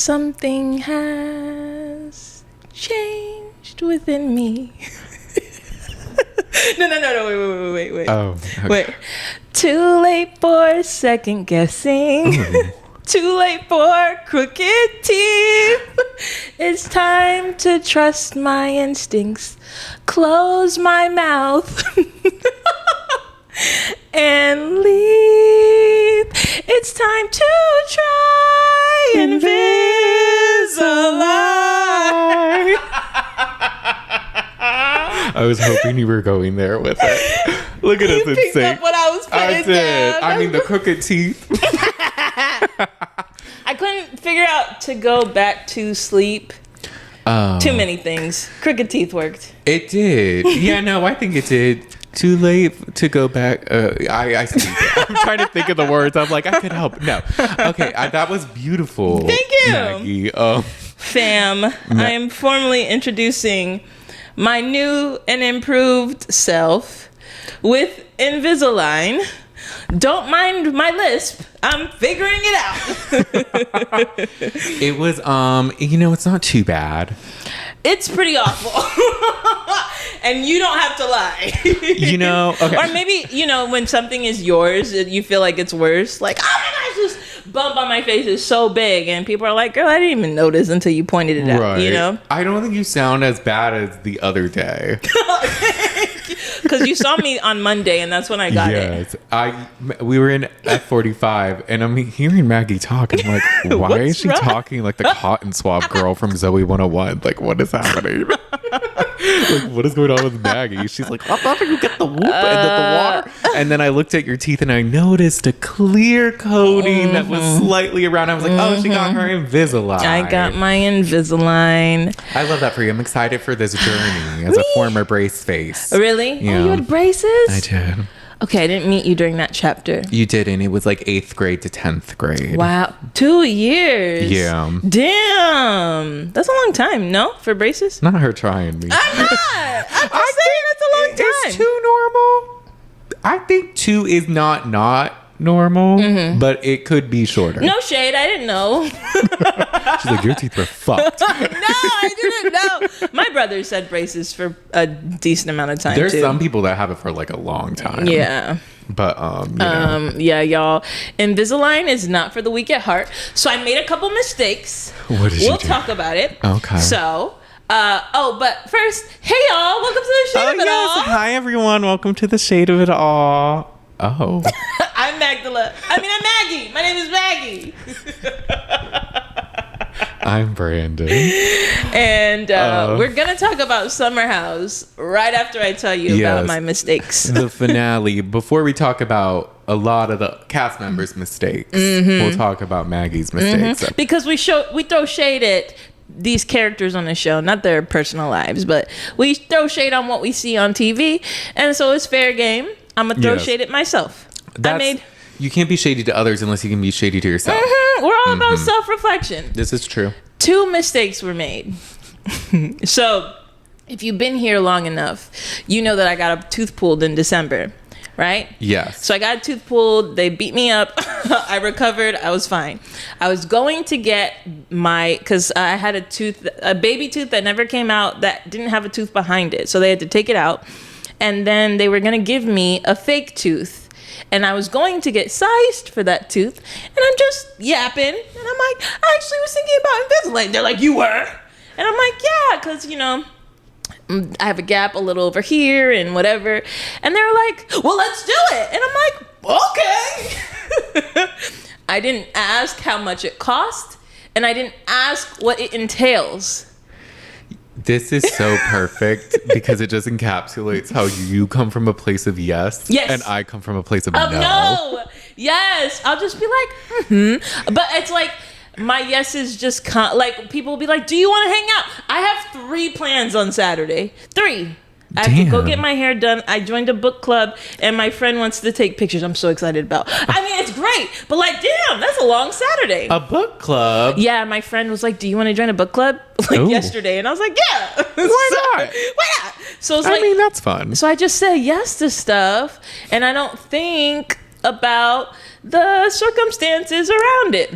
something has changed within me. No, wait. Oh, okay. Wait. Too late for second guessing. Ooh. Too late for crooked teeth. It's time to trust my instincts. Close my mouth and leave. It's time to try Invisalign. I was hoping you were going there with it. Look at us You in picked sync. up what I was putting I did. down. I mean, the crooked teeth. I couldn't figure out to go back to sleep. Too many things. Crooked teeth worked. It did. Yeah, no, I think it did. Too late to go back. I see. I'm trying to think of the words. I'm like, I could help. No. Okay, that was beautiful. Thank you. Maggie. Fam, I am formally introducing my new and improved self with Invisalign. Don't mind my lisp. I'm figuring it out. It was, it's not too bad. It's pretty awful. And you don't have to lie. Okay. Or maybe, when something is yours, you feel like it's worse. Like, oh my gosh, this bump on my face is so big. And people are like, girl, I didn't even notice until you pointed it out, Right. I don't think you sound as bad as the other day. Because you saw me on Monday, and that's when I got it. We were in F45, and I'm hearing Maggie talk, and I'm like, why What's is she wrong? talking like the cotton swab girl from Zoe 101? Like, what is happening? Like, what is going on with Maggie? She's like, I'm not gonna get the whoop and the water. And then I looked at your teeth, and I noticed a clear coating that was slightly around. I was like, oh, she got her Invisalign. I got my Invisalign. I love that for you. I'm excited for this journey as a former brace face. Really? Yeah. Oh, you had braces? I did. Okay, I didn't meet you during that chapter. You did, and it was like 8th grade to 10th grade. Wow. 2 years. Yeah. Damn. That's a long time, no? For braces? Not her trying me. I'm not. I'm just saying that's a long time. Is 2 normal? I think 2 is not normal, but it could be shorter. No shade. I didn't know. She's like, your teeth were fucked. No, I didn't know. My brother said braces for a decent amount of time, There's too. some people that have it for like a long time. Yeah. But, Yeah, y'all. Invisalign is not for the weak at heart. So I made a couple mistakes. What did you We'll do? talk about it. Okay. So, but first, hey y'all, welcome to the Shade of It All. Hi, everyone. Welcome to the Shade of It All. Oh. I'm Maggie. My name is Maggie. I'm Brandon. And we're going to talk about Summer House right after I tell you about my mistakes. The finale. Before we talk about a lot of the cast members' mistakes, we'll talk about Maggie's mistakes. Because we throw shade at these characters on the show, not their personal lives, but we throw shade on what we see on TV. And so it's fair game. I'm going to throw shade at myself. You can't be shady to others unless you can be shady to yourself. We're all about self-reflection. This is true. 2 mistakes were made. So, if you've been here long enough, you know that I got a tooth pulled in December, right? Yes. So I got a tooth pulled. They beat me up. I recovered. I was fine. I was going to get because I had a baby tooth that never came out that didn't have a tooth behind it. So they had to take it out. And then they were going to give me a fake tooth. And I was going to get sized for that tooth. And I'm just yapping. And I'm like, I actually was thinking about Invisalign. They're like, you were? And I'm like, yeah, because, I have a gap a little over here and whatever. And they're like, well, let's do it. And I'm like, okay. I didn't ask how much it cost. And I didn't ask what it entails. This is so perfect because it just encapsulates how you come from a place of yes. And I come from a place of no. Yes. I'll just be like, But it's like, my yes is just like, people will be like, do you want to hang out? I have 3 plans on Saturday. 3. I have to go get my hair done. I joined a book club and my friend wants to take pictures. I'm so excited about. I mean, it's great, but like, damn, that's a long Saturday. A book club? Yeah, my friend was like, do you want to join a book club? Like yesterday. And I was like, yeah. Why not? Why not? So it's I mean, that's fun. So I just say yes to stuff and I don't think about the circumstances around it.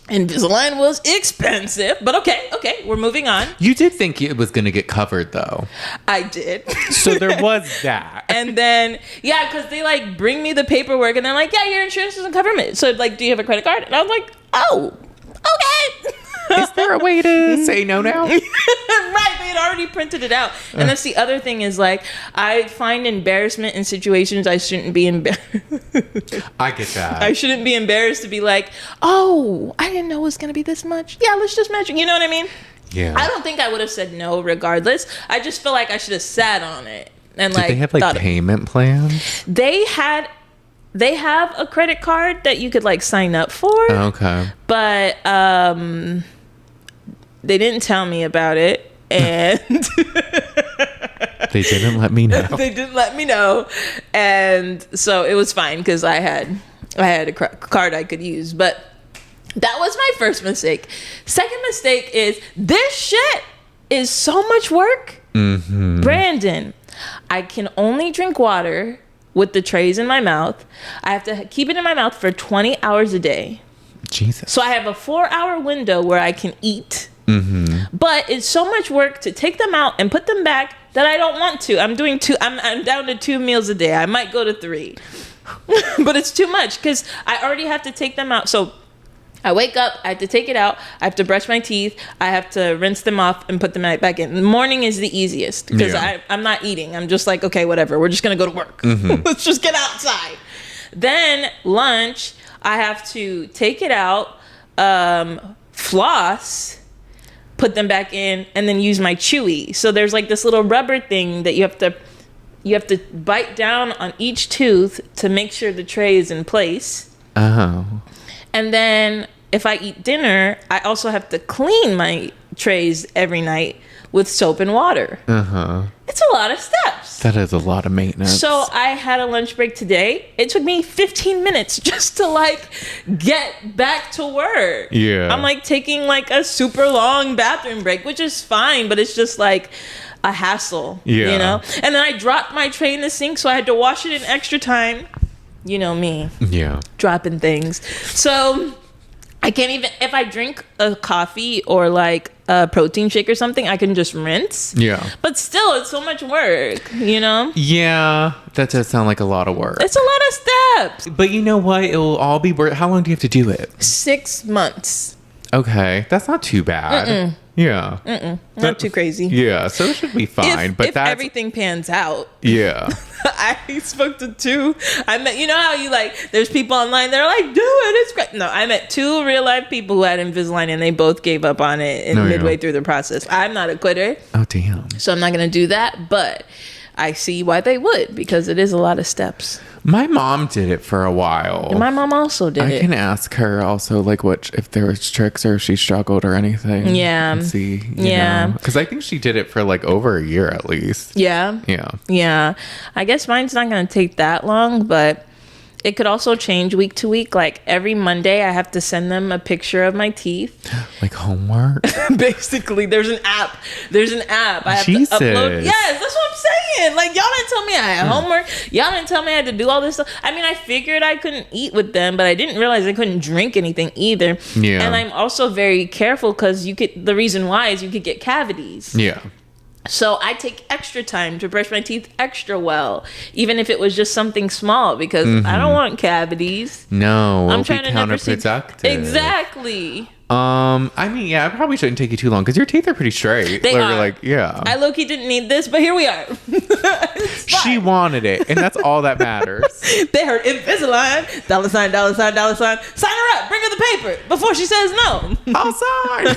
Invisalign was expensive, but okay, we're moving on. You did think it was going to get covered, though. I did. So there was that. And then, yeah, because they like bring me the paperwork and they're like, yeah, your insurance doesn't cover me. So like, do you have a credit card? And I was like, oh, okay. Is there a way to say no now? Right, they had already printed it out. And that's the other thing is like, I find embarrassment in situations I shouldn't be embarrassed. I get that. I shouldn't be embarrassed to be like, oh, I didn't know it was going to be this much. Yeah, let's just measure. You know what I mean? Yeah. I don't think I would have said no regardless. I just feel like I should have sat on it. And Did like, they have like payment plans? They have a credit card that you could like sign up for. Okay. But they didn't tell me about it, and they didn't let me know. They didn't let me know, and so it was fine because I had a card I could use. But that was my first mistake. Second mistake is this shit is so much work. Mm-hmm. Brandon, I can only drink water with the trays in my mouth. I have to keep it in my mouth for 20 hours a day. Jesus. So I have a 4-hour window where I can eat. Mm-hmm. But it's so much work to take them out and put them back that I don't want to. I'm doing I'm down to 2 meals a day. I might go to 3. But it's too much because I already have to take them out. So I wake up, I have to take it out, I have to brush my teeth, I have to rinse them off and put them back in. The morning is the easiest because I'm not eating. I'm just like, okay, whatever. We're just going to go to work. Mm-hmm. Let's just get outside. Then lunch, I have to take it out, floss, put them back in, and then use my chewy. So there's like this little rubber thing that you have to bite down on each tooth to make sure the tray is in place. Oh. And then if I eat dinner, I also have to clean my trays every night with soap and water. Uh-huh. It's a lot of steps. That is a lot of maintenance. So I had a lunch break today. It took me 15 minutes just to like get back to work. Yeah. I'm like taking like a super long bathroom break, which is fine, but it's just like a hassle. Yeah. You know? And then I dropped my tray in the sink, so I had to wash it in extra time. You know me. Yeah. Dropping things. So I can't even, if I drink a coffee or like a protein shake or something, I can just rinse. Yeah. But still, it's so much work, you know? Yeah. That does sound like a lot of work. It's a lot of steps. But you know what? It will all be worth. How long do you have to do it? 6 months. Okay. That's not too bad. Mm-mm. Yeah. Mm-mm. Not too crazy. Yeah. So it should be fine. But if that's, everything pans out. Yeah. I spoke to 2. I met, you know how you like, there's people online, they're like, do it, it's great. No, I met 2 real life people who had Invisalign and they both gave up on it midway through the process. I'm not a quitter. Oh, damn. So I'm not going to do that, but I see why they would because it is a lot of steps. My mom did it for a while. And my mom also did it. I can ask her also, like, what if there was tricks or if she struggled or anything. Yeah. And see. Because I think she did it for like over a year at least. Yeah. Yeah. Yeah. I guess mine's not going to take that long, but it could also change week to week. Like every Monday, I have to send them a picture of my teeth. Like homework? Basically, there's an app. I have Jesus. to upload. Yes, that's what I'm saying. Like, y'all didn't tell me I had homework. Y'all didn't tell me I had to do all this stuff. I mean, I figured I couldn't eat with them, but I didn't realize I couldn't drink anything either. Yeah. And I'm also very careful because the reason why is you could get cavities. Yeah. So I take extra time to brush my teeth extra well, even if it was just something small, because I don't want cavities. No, I'm trying to never see. counterproductive. Exactly. I mean, yeah, it probably shouldn't take you too long because your teeth are pretty straight. They are. Like, yeah. I low-key didn't need this, but here we are. She wanted it, and that's all that matters. They heard Invisalign, $, $, sign her up, bring her the paper before she says no. I'll sign.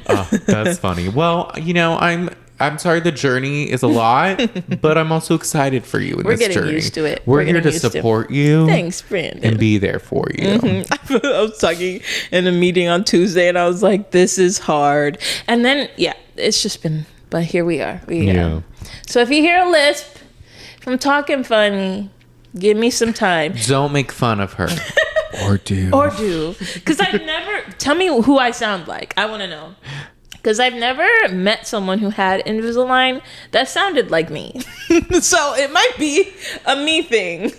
Oh, that's funny. Well, you know, I'm sorry the journey is a lot, but I'm also excited for you in We're this journey. getting used to it. We're here to support you. Thanks, Brandon. And be there for you. Mm-hmm. I was talking in a meeting on Tuesday, and I was like, this is hard. And then, yeah, it's just been, but here we are. Yeah. So if you hear a lisp from talking funny, give me some time. Don't make fun of her. Or do. Because I've never, tell me who I sound like. I want to know. Because I've never met someone who had Invisalign that sounded like me. So it might be a me thing.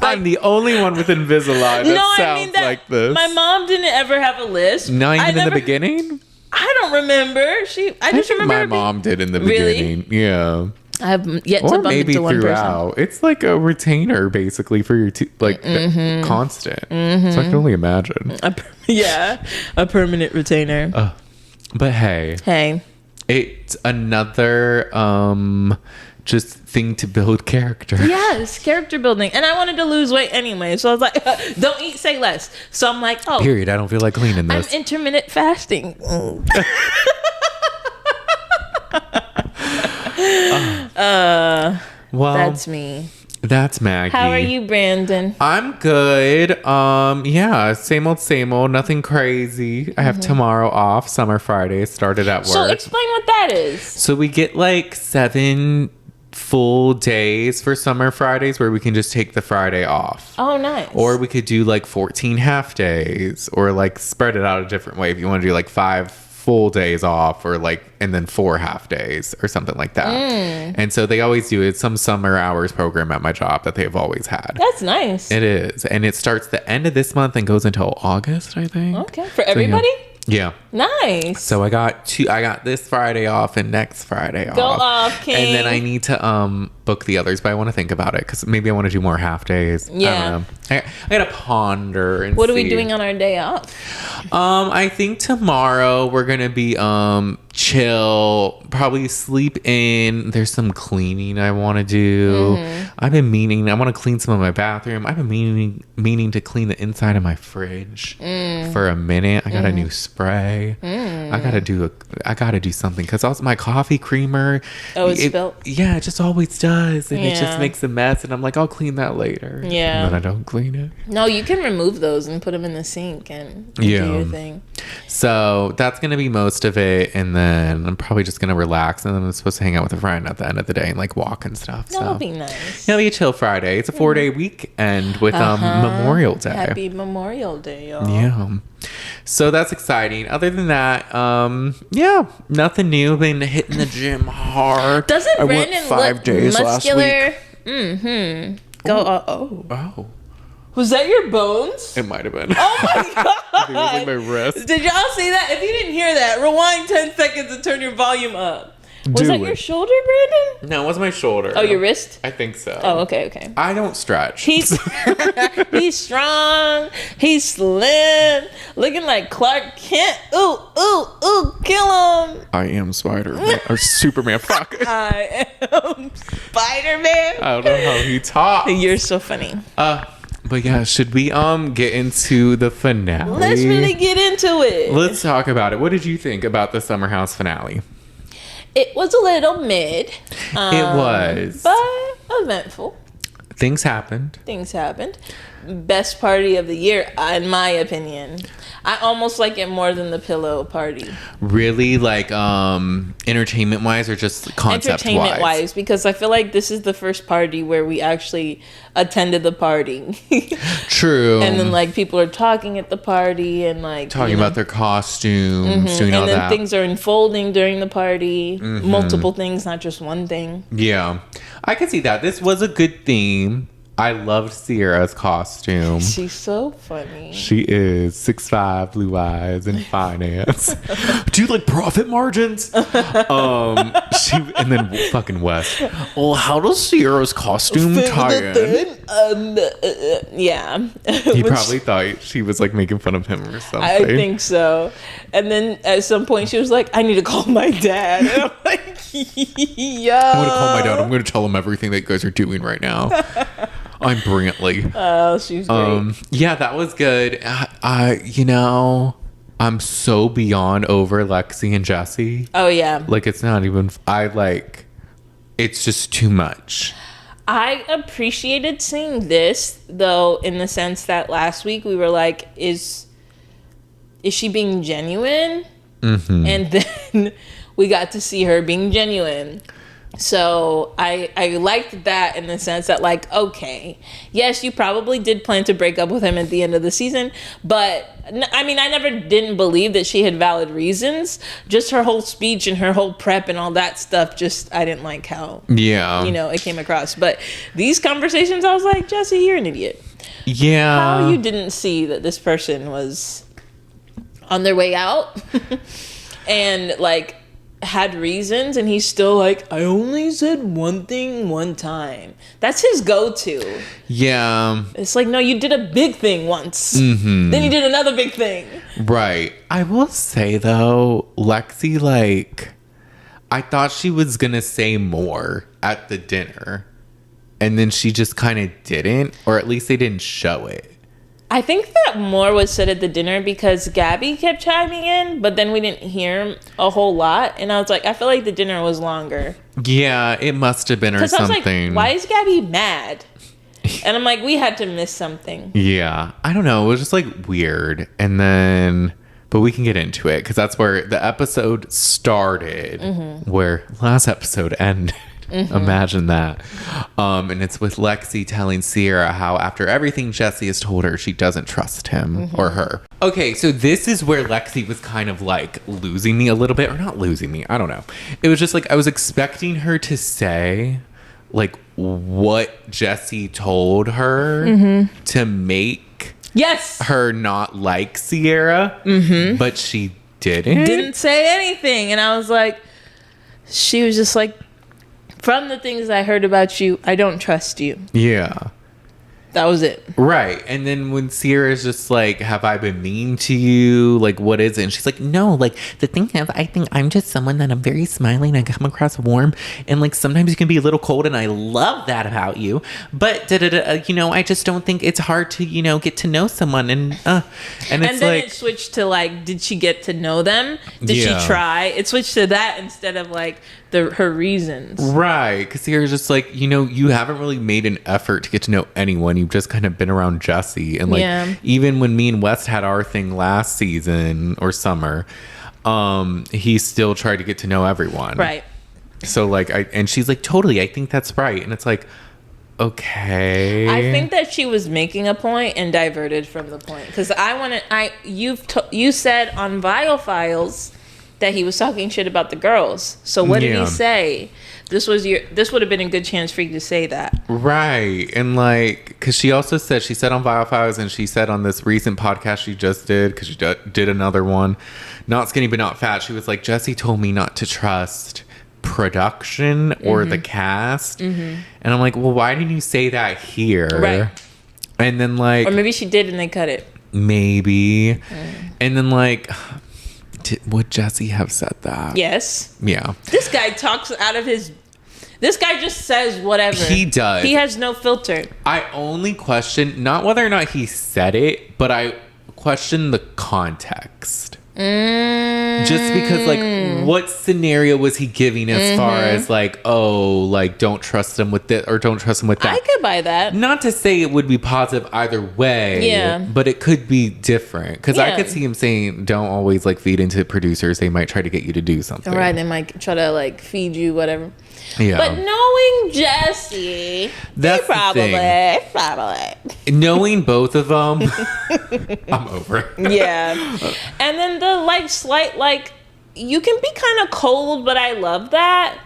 I'm the only one with Invisalign that sounds like this. My mom didn't ever have a lisp. Not even in the beginning? I don't remember. I just remember my mom did in the beginning. Yeah. I have yet to bump into one person. It's like a retainer basically for your teeth, like constant. So I can only imagine. A permanent retainer. But hey, it's another just thing to build character. Yes, character building. And I wanted to lose weight anyway, so I was like, don't eat, say less. So I'm like, period. I don't feel like cleaning this. I'm intermittent fasting. Well, that's me. That's Maggie. How are you, Brandon? I'm good. Yeah, same old, nothing crazy. I have tomorrow off. Summer Friday started at work. So explain what that is. So we get like 7 full days for Summer Fridays where we can just take the Friday off. Oh, nice. Or we could do like 14 half days, or like spread it out a different way if you want to do like 5 full days off, or like, and then 4 half days or something like that. And so they always do it. Some summer hours program at my job that they've always had. That's nice. It is. And it starts the end of this month and goes until August, I think. Okay. For everybody? Yeah. Nice. So I got this Friday off and next Friday off. Go off, King. And then I need to book the others, but I want to think about it because maybe I want to do more half days. Yeah. I don't know. I gotta ponder and what see. are we doing on our day off? I think tomorrow we're gonna be chill, probably sleep in. There's some cleaning I want to do. I've been meaning. I want to clean some of my bathroom. I've been meaning to clean the inside of my fridge for a minute. I got a new spray. I gotta do something because also my coffee creamer. Oh, it's spilled. Yeah, it just always does, and it just makes a mess. And I'm like, I'll clean that later. Yeah, and then I don't clean it. No, you can remove those and put them in the sink and do your thing. So that's gonna be most of it, and then I'm probably just gonna relax, and then I'm supposed to hang out with a friend at the end of the day and like walk and stuff. That'll be nice. It'll be a chill Friday. It's a 4-day weekend with Memorial Day. Happy Memorial Day, y'all. Yeah. So that's exciting. Other than that, nothing new. Been hitting the gym hard. Doesn't Brandon went 5 days muscular? Last week. Oh. Was that your bones? It might have been. Oh my god! I think it was like my wrist. Did y'all see that? If you didn't hear that, rewind 10 seconds and turn your volume up. Was that your shoulder, Brandon? No, it was my shoulder. Oh, your wrist? I think so. Oh, okay. I don't stretch. He's strong. He's slim. Looking like Clark Kent. Ooh, kill him. I am Spider-Man. Or Superman. Fuck. I am Spider-Man. I don't know how he talks. You're so funny. But yeah, should we get into the finale? Let's really get into it. Let's talk about it. What did you think about the Summer House finale? It was a little mid. It was. But eventful. Things happened. Best party of the year, in my opinion. I almost like it more than the pillow party. Really? Like entertainment wise, or just concept wise? Because I feel like this is the first party where we actually attended the party. True. And then like people are talking at the party and like talking about their costumes, doing all that. And then things are unfolding during the party. Multiple things, not just one thing. Yeah. I can see that. This was a good theme. I loved Ciara's costume. She's so funny. She is 6'5", blue eyes, in finance. Do you like profit margins? And then fucking West. Well, how does Ciara's costume tie in? Yeah. He probably thought she was like making fun of him or something. I think so. And then at some point she was like, I need to call my dad. And I'm like, yo. I'm going to call my dad. I'm going to tell him everything that you guys are doing right now. I'm brilliantly. Oh, she's great. Yeah, that was good. I'm so beyond over Lexi and Jesse. Oh, yeah. Like, it's not even... it's just too much. I appreciated seeing this, though, in the sense that last week we were like, is she being genuine? And then we got to see her being genuine. So I liked that in the sense that, like, okay, yes, you probably did plan to break up with him at the end of the season, but I mean, I never didn't believe that she had valid reasons. Just her whole speech and her whole prep and all that stuff, just I didn't like how it came across. But these conversations, I was like, Jesse, you're an idiot. Yeah. How you didn't see that this person was on their way out and like had reasons, and he's still like, I only said one thing one time. That's his go-to. Yeah. It's like, no, you did a big thing once. Then you did another big thing. Right. I will say though, Lexi, like, I thought she was gonna say more at the dinner, and then she just kind of didn't, or at least they didn't show it. I think that more was said at the dinner because Gabby kept chiming in, but then we didn't hear a whole lot. And I was like, I feel like the dinner was longer. Yeah, it must have been or something. I was like, why is Gabby mad? And I'm like, we had to miss something. Yeah, I don't know. It was just like weird. And then, but we can get into it because that's where the episode started, where last episode ended. Imagine that. And it's with Lexi telling Ciara how after everything Jesse has told her, she doesn't trust him or her. Okay, so this is where Lexi was kind of like losing me a little bit, or not losing me, I don't know. It was just like I was expecting her to say like what Jesse told her to make her not like Ciara, but she didn't say anything. And I was like, she was just like, from the things I heard about you, I don't trust you. Yeah. That was it. Right. And then when Ciara's just like, have I been mean to you? Like, what is it? And she's like, no, like, the thing is, I think I'm just someone that I'm very smiling. I come across warm. And like, sometimes you can be a little cold. And I love that about you. But, I just don't think it's hard to, get to know someone. And it's then like, it switched to like, did she get to know them? Did she try? It switched to that instead of like her reasons. Right. Because Ciara's just like, you haven't really made an effort to get to know anyone. You've just kind of been around Jesse. And like, even when me and West had our thing last season or summer, he still tried to get to know everyone. Right. So like, and she's like, totally, I think that's right. And it's like, okay. I think that she was making a point and diverted from the point. Because you said on Vile Files that he was talking shit about the girls. So what did he say? This would have been a good chance for you to say that. Right. And like, because she said on Vile Files, and she said on this recent podcast she just did, because she did another one, Not Skinny But Not Fat, she was like, Jesse told me not to trust production or the cast. And I'm like, well, why didn't you say that here? Right. And then like, or maybe she did and they cut it. Maybe. And then like, would Jesse have said that? Yes. Yeah. This guy talks out of his... This guy just says whatever. He does. He has no filter. I only question, not whether or not he said it, but I question the context. Just because, like, what scenario was he giving as far as, like, oh, like, don't trust him with this or don't trust him with that? I could buy that. Not to say it would be positive either way, but it could be different. Because I could see him saying, don't always, like, feed into producers. They might try to get you to do something. Right, they might try to, like, feed you whatever. Yeah. But knowing Jesse, that's probably. Knowing both of them, I'm over it. Yeah. And then the, like, slight, like, you can be kind of cold, but I love that.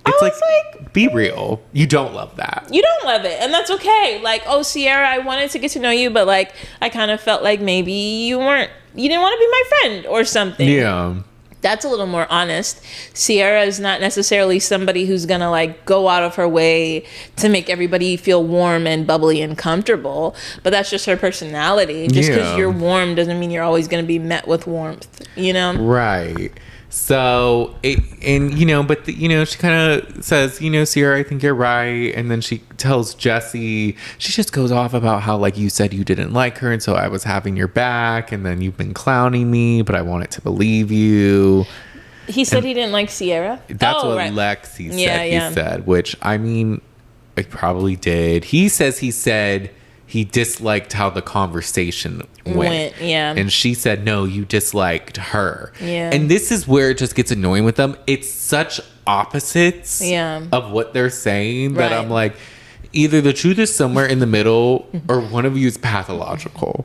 It's like, be real. You don't love that. You don't love it. And that's okay. Like, oh, Ciara, I wanted to get to know you, but, like, I kind of felt like maybe you didn't want to be my friend or something. Yeah. That's a little more honest. Ciara is not necessarily somebody who's gonna like go out of her way to make everybody feel warm and bubbly and comfortable. But that's just her personality. Just because you're warm doesn't mean you're always gonna be met with warmth. You know? Right. So, but she kind of says, Ciara, I think you're right. And then she tells Jesse, she just goes off about how, like, you said you didn't like her. And so I was having your back. And then you've been clowning me, but I wanted to believe you. He said he didn't like Ciara? That's what Lexi said. He said, which, I mean, I probably did. He says he said he disliked how the conversation went. Yeah. And she said, no, you disliked her. Yeah. And this is where it just gets annoying with them. It's such opposites of what they're saying that I'm like, either the truth is somewhere in the middle or one of you is pathological,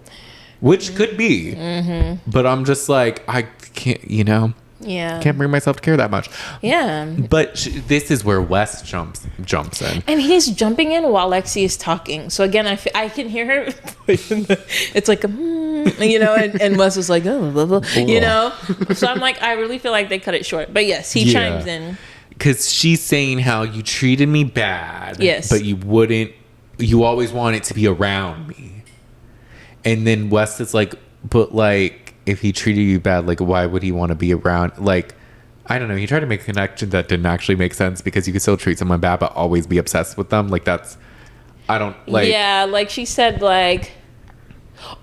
which could be. But I'm just like, I can't, you know. Yeah. Can't bring myself to care that much. Yeah. But this is where Wes jumps in. And he's jumping in while Lexi is talking. So again, I can hear her. It's like, you know, and Wes is like, oh, blah, blah, you know. So I'm like, I really feel like they cut it short. But yes, he chimes in. Because she's saying how you treated me bad. Yes. But you always wanted to be around me. And then Wes is like, but like, if he treated you bad, like, why would he want to be around? Like, I don't know. He tried to make a connection that didn't actually make sense because you could still treat someone bad, but always be obsessed with them. Like, that's, I don't, like. Yeah, like she said, like,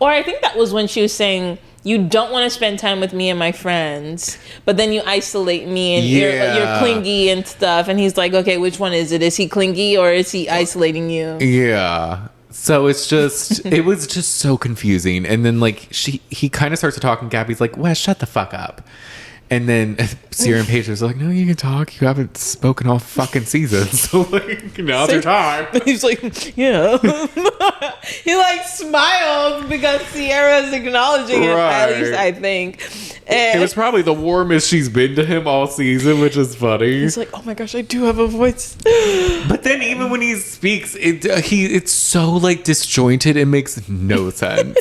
or I think that was when she was saying, you don't want to spend time with me and my friends, but then you isolate me and you're clingy and stuff. And he's like, okay, which one is it? Is he clingy or is he isolating you? Yeah. So it's just, it was just so confusing. And then like he kind of starts to talk and Gabby's like, Wes, shut the fuck up. And then Ciara and Paige was like, no, you can talk. You haven't spoken all fucking season. So like, now's your time. He's like, yeah. He like smiles because Ciara's acknowledging it, at least I think. And it was probably the warmest she's been to him all season, which is funny. He's like, oh my gosh, I do have a voice. But then even when he speaks, it's so like disjointed. It makes no sense.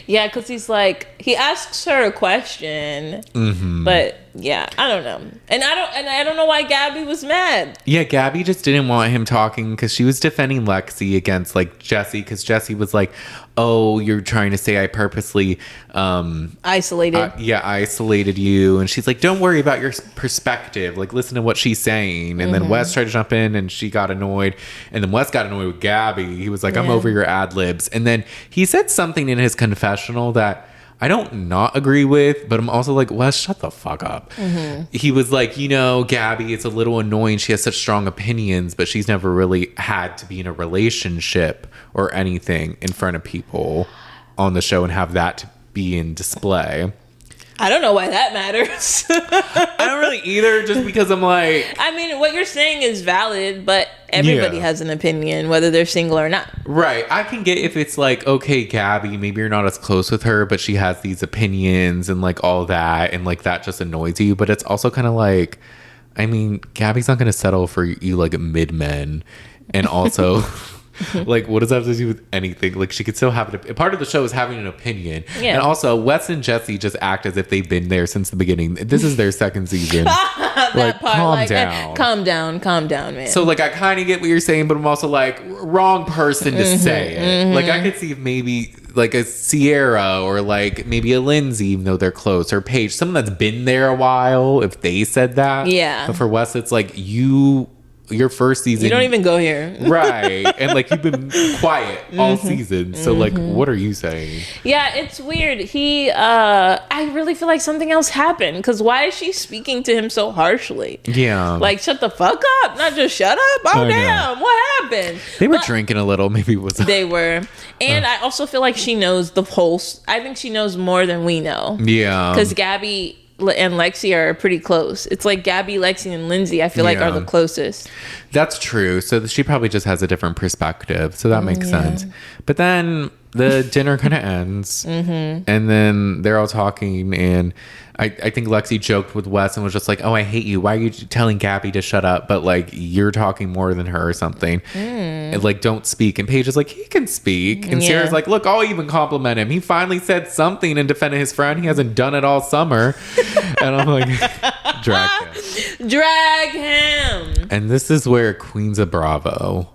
Yeah, because he's like, he asks her a question, but yeah, I don't know. And I don't know why Gabby was mad. Yeah, Gabby just didn't want him talking because she was defending Lexi against like Jesse, because Jesse was like, oh, you're trying to say I purposely isolated. Isolated you. And she's like, don't worry about your perspective. Like, listen to what she's saying. And then Wes tried to jump in and she got annoyed. And then Wes got annoyed with Gabby. He was like, I'm over your ad libs. And then he said something in his confessional that I don't not agree with, but I'm also like, Wes, shut the fuck up. He was like, you know, Gabby, it's a little annoying. She has such strong opinions, but she's never really had to be in a relationship or anything in front of people on the show and have that to be in display. I don't know why that matters. I don't really either, just because I'm like... I mean, what you're saying is valid, but everybody has an opinion, whether they're single or not. Right. I can get if it's like, okay, Gabby, maybe you're not as close with her, but she has these opinions and like all that, and like that just annoys you. But it's also kind of like, I mean, Gabby's not going to settle for you like mid-men. And also... like, what does that have to do with anything? Like, she could still have a part of the show is having an opinion. And also, Wes and Jesse just act as if they've been there since the beginning. This is their second season. Like, calm down. Calm down, man. So, like, I kind of get what you're saying, but I'm also like, wrong person to say it. Like, I could see if maybe like a Ciara or like maybe a Lindsay, even though they're close, or Paige, someone that's been there a while, if they said that. Yeah. But for Wes, it's like your first season, you don't even go here. Right. And like, you've been quiet all season, so like, what are you saying? Yeah, it's weird. I really feel like something else happened, because why is she speaking to him so harshly? Yeah, like, shut the fuck up, not just shut up. Oh damn, what happened? They were drinking a little, maybe it was they were. And I also feel like she knows the pulse. I think she knows more than we know. Yeah, because Gabby and Lexi are pretty close. It's like Gabby, Lexi, and Lindsay, I feel like, are the closest. That's true. So she probably just has a different perspective. So that makes sense. But then the dinner kind of ends. And then they're all talking. And I think Lexi joked with Wes and was just like, oh, I hate you. Why are you telling Gabby to shut up? But like, you're talking more than her or something. And like, don't speak. And Paige is like, he can speak. And Ciara's like, look, I'll even compliment him. He finally said something and defended his friend. He hasn't done it all summer. And I'm like, drag him. Drag him. And this is where Queens of Bravo,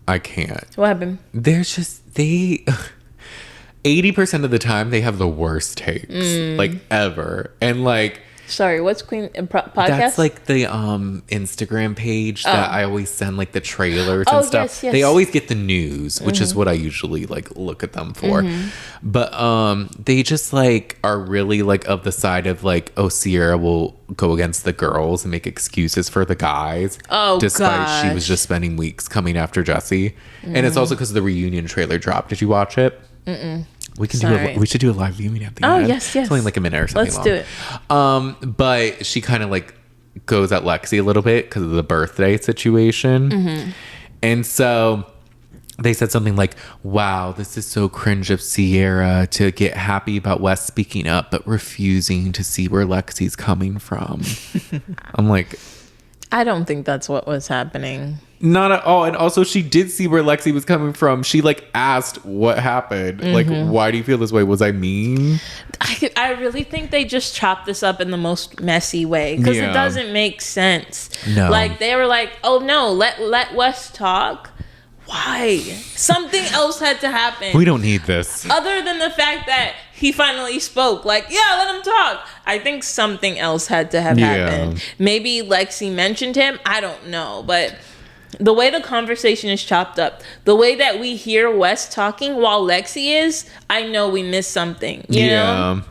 I can't. What happened? There's just, 80% of the time they have the worst takes, like ever. And like, Sorry, what's Queen podcast? That's like the Instagram page that I always send like the trailers and stuff. Yes, yes. They always get the news, which is what I usually like look at them for. But they just like are really like of the side of like, oh, Ciara will go against the girls and make excuses for the guys. Oh, despite she was just spending weeks coming after Jesse. And it's also because the reunion trailer dropped. Did you watch it? We can we should do a live viewing at the end. Oh, yes. Something like a minute or something. Let's long. do it. But she kind of like goes at Lexi a little bit because of the birthday situation. And so they said something like, wow, this is so cringe of Ciara to get happy about Wes speaking up, but refusing to see where Lexi's coming from. I'm like, I don't think that's what was happening. Not at all. And also she did see where Lexi was coming from. She like asked what happened. Like, why do you feel this way? Was I mean? I really think they just chopped this up in the most messy way because it doesn't make sense. No. Like they were like, oh no, let Wes talk. Why? Something else had to happen. We don't need this. Other than the fact that he finally spoke. Like, yeah, let him talk. I think something else had to have happened. Maybe Lexi mentioned him. I don't know. But the way the conversation is chopped up, the way that we hear Wes talking while Lexi is, I know we missed something. You know?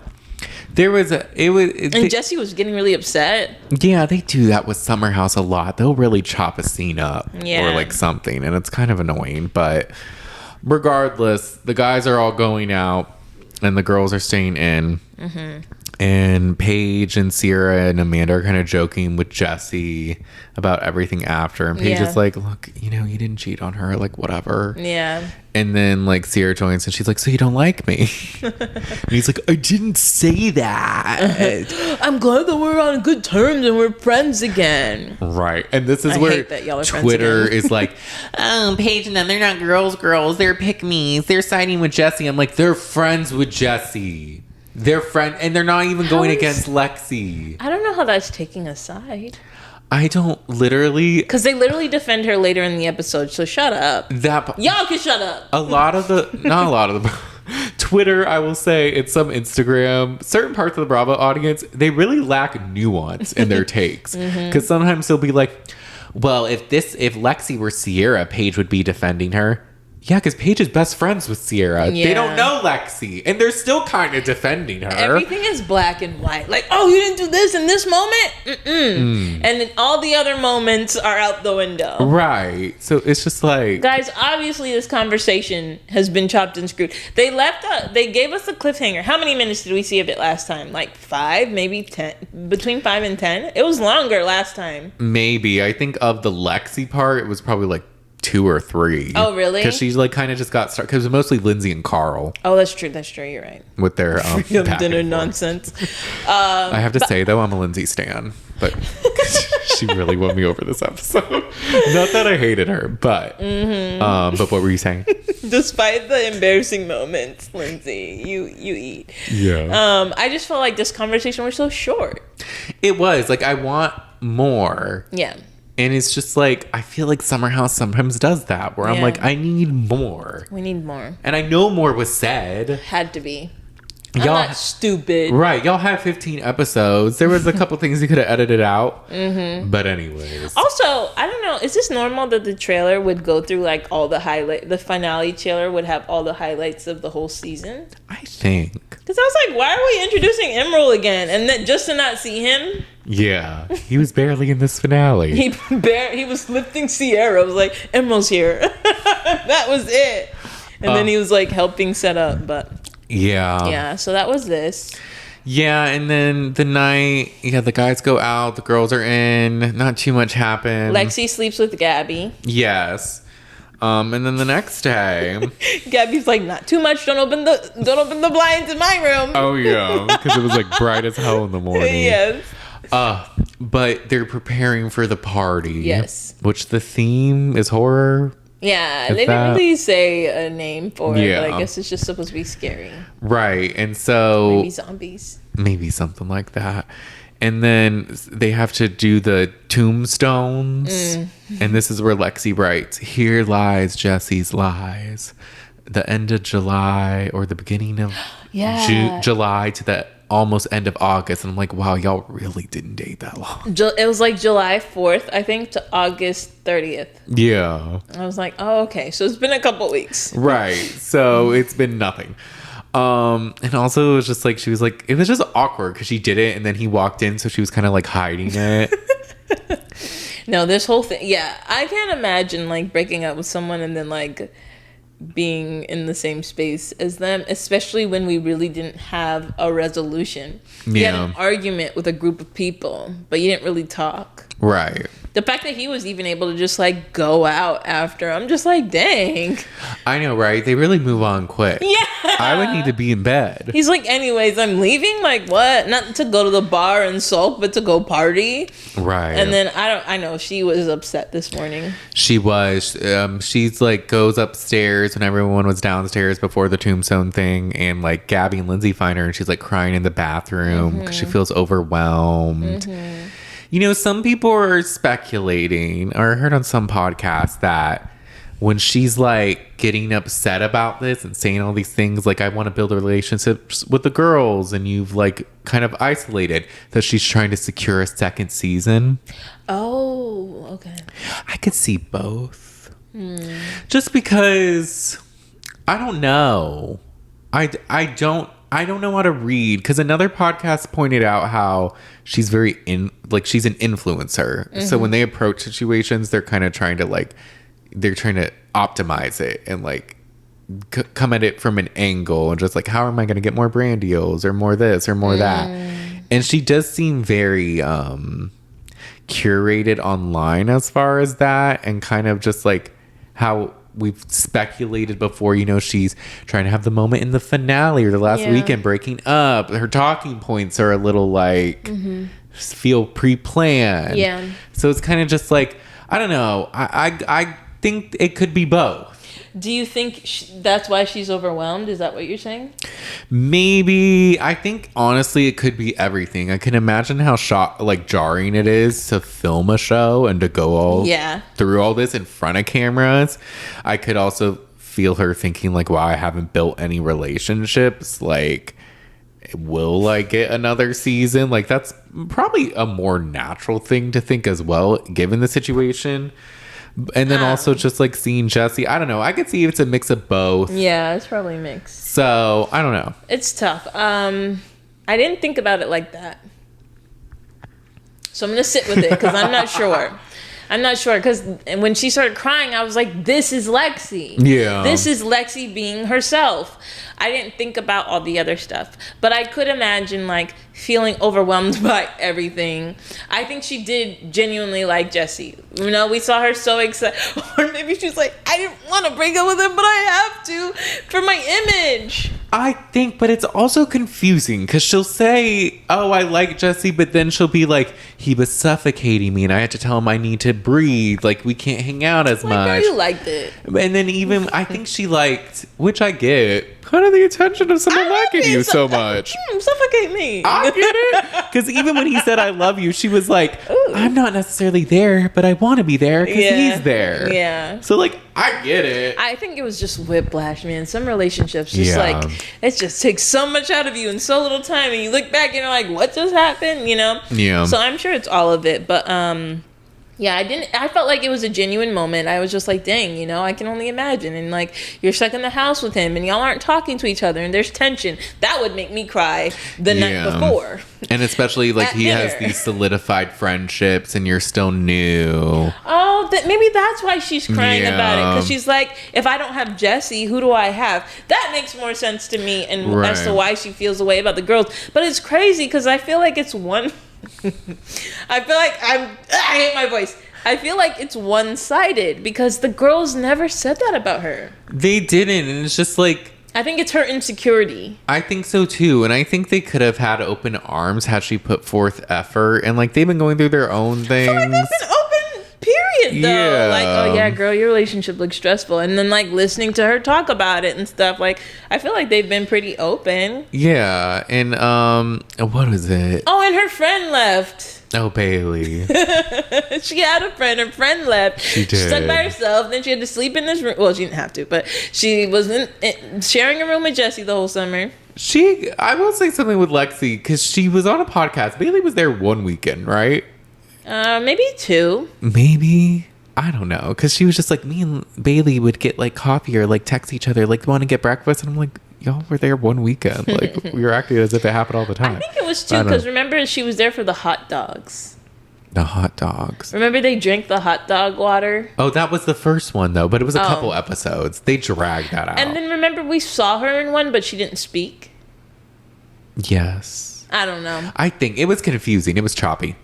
There was Jesse was getting really upset. Yeah, they do that with Summer House a lot. They'll really chop a scene up or like something, and it's kind of annoying. But regardless, the guys are all going out, and the girls are staying in. And Paige and Ciara and Amanda are kind of joking with Jesse about everything after. And Paige is like, look, you know, you didn't cheat on her. Like, whatever. Yeah. And then, like, Ciara joins and she's like, so you don't like me? And he's like, I didn't say that. I'm glad that we're on good terms and we're friends again. Right. And this is where Twitter is like, oh, Paige and them, they're not girls. They're pick-me's. They're siding with Jesse. I'm like, they're friends with Jesse. They're friend, and they're not even going against Lexi. I don't know how that's taking a side. I don't literally... Because they literally defend her later in the episode, so shut up. Y'all can shut up. Not a lot of the... Twitter, I will say, and some Instagram, certain parts of the Bravo audience, they really lack nuance in their takes. Because sometimes they'll be like, well, if Lexi were Ciara, Paige would be defending her. Yeah, because Paige is best friends with Ciara. Yeah. They don't know Lexi, and they're still kind of defending her. Everything is black and white. Like, oh, you didn't do this in this moment? And then all the other moments are out the window. Right. So it's just like... Guys, obviously this conversation has been chopped and screwed. They gave us a cliffhanger. How many minutes did we see of it last time? Like 5, maybe 10? Between 5 and 10? It was longer last time. Maybe. I think of the Lexi part, it was probably like 2 or 3. Oh, really? Because she's like kind of just got started. Because it was mostly Lindsay and Carl. Oh, that's true. You're right. With their dinner nonsense. I have to say though, I'm a Lindsay stan, but she really won me over this episode. Not that I hated her, but but what were you saying? Despite the embarrassing moments, Lindsay, you eat. Yeah. I just felt like this conversation was so short. It was like I want more. Yeah. And it's just like, I feel like Summer House sometimes does that, where I'm like, I need more. We need more. And I know more was said. Had to be. I'm not stupid. Right. Y'all had 15 episodes. There was a couple things you could have edited out. But anyways. Also, I don't know. Is this normal that the trailer would go through like all the the finale trailer would have all the highlights of the whole season? I think. Because I was like, why are we introducing Emerald again? And then just to not see him? Yeah. He was barely in this finale. He was lifting Ciara. I was like, Emerald's here. That was it. And then he was like helping set up, but... Yeah, so that was this. Yeah, and then the night, the guys go out, the girls are in, not too much happened. Lexi sleeps with Gabby. Yes. And then the next day, Gabby's like, not too much, don't open the blinds in my room. Oh yeah, because it was like bright as hell in the morning. Yes. But they're preparing for the party. Yes. Which the theme is horror. Yeah, they didn't really say a name for it, but I guess it's just supposed to be scary. Right, and so... Maybe zombies. Maybe something like that. And then they have to do the tombstones. And this is where Lexi writes, here lies Jesse's lies. The end of July, or the beginning of July to the almost end of August. And I'm like, wow, y'all really didn't date that long. It was like July 4th, I think, to August 30th. Yeah. I was like, oh, okay. So it's been a couple weeks. Right. So it's been nothing. And also it was just like, she was like, it was just awkward because she did it and then he walked in. So she was kind of like hiding it. No, this whole thing. Yeah. I can't imagine like breaking up with someone and then like being in the same space as them, especially when we really didn't have a resolution. You had an argument with a group of people, but you didn't really talk. Right. The fact that he was even able to just like go out after, I'm just like, dang. I know, right? They really move on quick. Yeah. I would need to be in bed. He's like, anyways, I'm leaving. Like, what? Not to go to the bar and sulk, but to go party. Right. And then I know she was upset this morning. She was. She's like goes upstairs when everyone was downstairs before the tombstone thing, and like Gabby and Lindsay find her, and she's like crying in the bathroom because she feels overwhelmed. You know, some people are speculating, or I heard on some podcasts that when she's like getting upset about this and saying all these things, like, I want to build relationships with the girls, and you've like kind of isolated, that she's trying to secure a second season. Oh, okay. I could see both. Just because I don't know. I don't know how to read, because another podcast pointed out how she's she's an influencer. So when they approach situations, they're kind of trying to they're trying to optimize it and like come at it from an angle and just like, how am I going to get more brand deals or more this or more that? And she does seem very curated online as far as that, and kind of just like how we've speculated before, you know, she's trying to have the moment in the finale or the last weekend breaking up. Her talking points are a little like feel pre-planned. Yeah. So it's kind of just like, I don't know. I think it could be both. Do you think that's why she's overwhelmed? Is that what you're saying? Maybe. I think honestly it could be everything. I can imagine how jarring it is to film a show and to go through all this in front of cameras. I could also feel her thinking like, wow, I haven't built any relationships. Like, will I get another season? Like, that's probably a more natural thing to think as well, given the situation. And then also just like seeing Jesse, I don't know. I could see it's a mix of both. Yeah, it's probably mixed. So I don't know. It's tough. I didn't think about it like that. So I'm going to sit with it because I'm not sure. I'm not sure, because when she started crying, I was like, this is Lexi. Yeah. This is Lexi being herself. I didn't think about all the other stuff. But I could imagine, like, feeling overwhelmed by everything. I think she did genuinely like Jesse. You know, we saw her so excited. Or maybe she's like, I didn't want to break up with him, but I have to for my image. I think, but it's also confusing because she'll say, oh, I like Jesse, but then she'll be like, he was suffocating me and I had to tell him I need to breathe. Like, we can't hang out as much. Like, you liked it. And then even, I think she liked, which I get, kind of the attention of someone liking you so much. Suffocate me. I get it. Because even when he said, I love you, she was like, ooh, I'm not necessarily there, but I want to be there because he's there. Yeah. So, like, I get it. I think it was just whiplash, man. Some relationships just like, it just takes so much out of you in so little time, and you look back and you're like, what just happened, you know? Yeah. So I'm sure it's all of it, but yeah, I felt like it was a genuine moment. I was just like, dang, you know, I can only imagine. And like, you're stuck in the house with him and y'all aren't talking to each other and there's tension. That would make me cry the night before. And especially like he has these solidified friendships and you're still new. Oh, maybe that's why she's crying about it. Because she's like, if I don't have Jesse, who do I have? That makes more sense to me, and as to why she feels the way about the girls. But it's crazy because I feel like it's one... I feel like I hate my voice. I feel like it's one-sided because the girls never said that about her. They didn't, and it's just like, I think it's her insecurity. I think so too, and I think they could have had open arms had she put forth effort, and like they've been going through their own things. I feel like they've been open, period. it though. Yeah. Like, oh yeah, girl, your relationship looks stressful. And then like listening to her talk about it and stuff, like I feel like they've been pretty open. Yeah. And what was it? Oh, and her friend left. Oh, Bailey. She had a friend. Her friend left. She did. She stuck by herself. Then she had to sleep in this room. Well, she didn't have to, but she was sharing a room with Jesse the whole summer. I will say something with Lexi, because she was on a podcast. Bailey was there one weekend, right? Maybe 2. Maybe. I don't know. Because she was just like, me and Bailey would get like coffee or like text each other, like, want to get breakfast? And I'm like, y'all were there one weekend. Like, we were acting as if it happened all the time. I think it was 2, because remember, she was there for the hot dogs. The hot dogs. Remember they drank the hot dog water? Oh, that was the first one, though. But it was a couple episodes. They dragged that out. And then remember, we saw her in one, but she didn't speak? Yes. I don't know. I think it was confusing. It was choppy.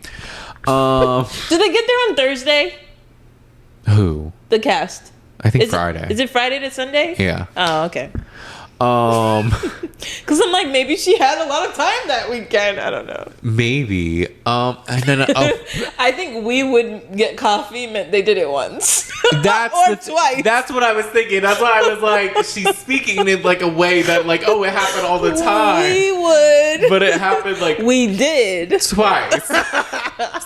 Did they get there on Thursday? Who? The cast. I think Friday. Is it Friday to Sunday? Yeah. Oh, okay. Because I'm like, maybe she had a lot of time that weekend. I don't know. Maybe. And then I think we would get coffee meant they did it once. That's or twice. That's what I was thinking. That's why I was like, she's speaking in like a way that like, oh, it happened all the time. We would. But it happened like we did twice.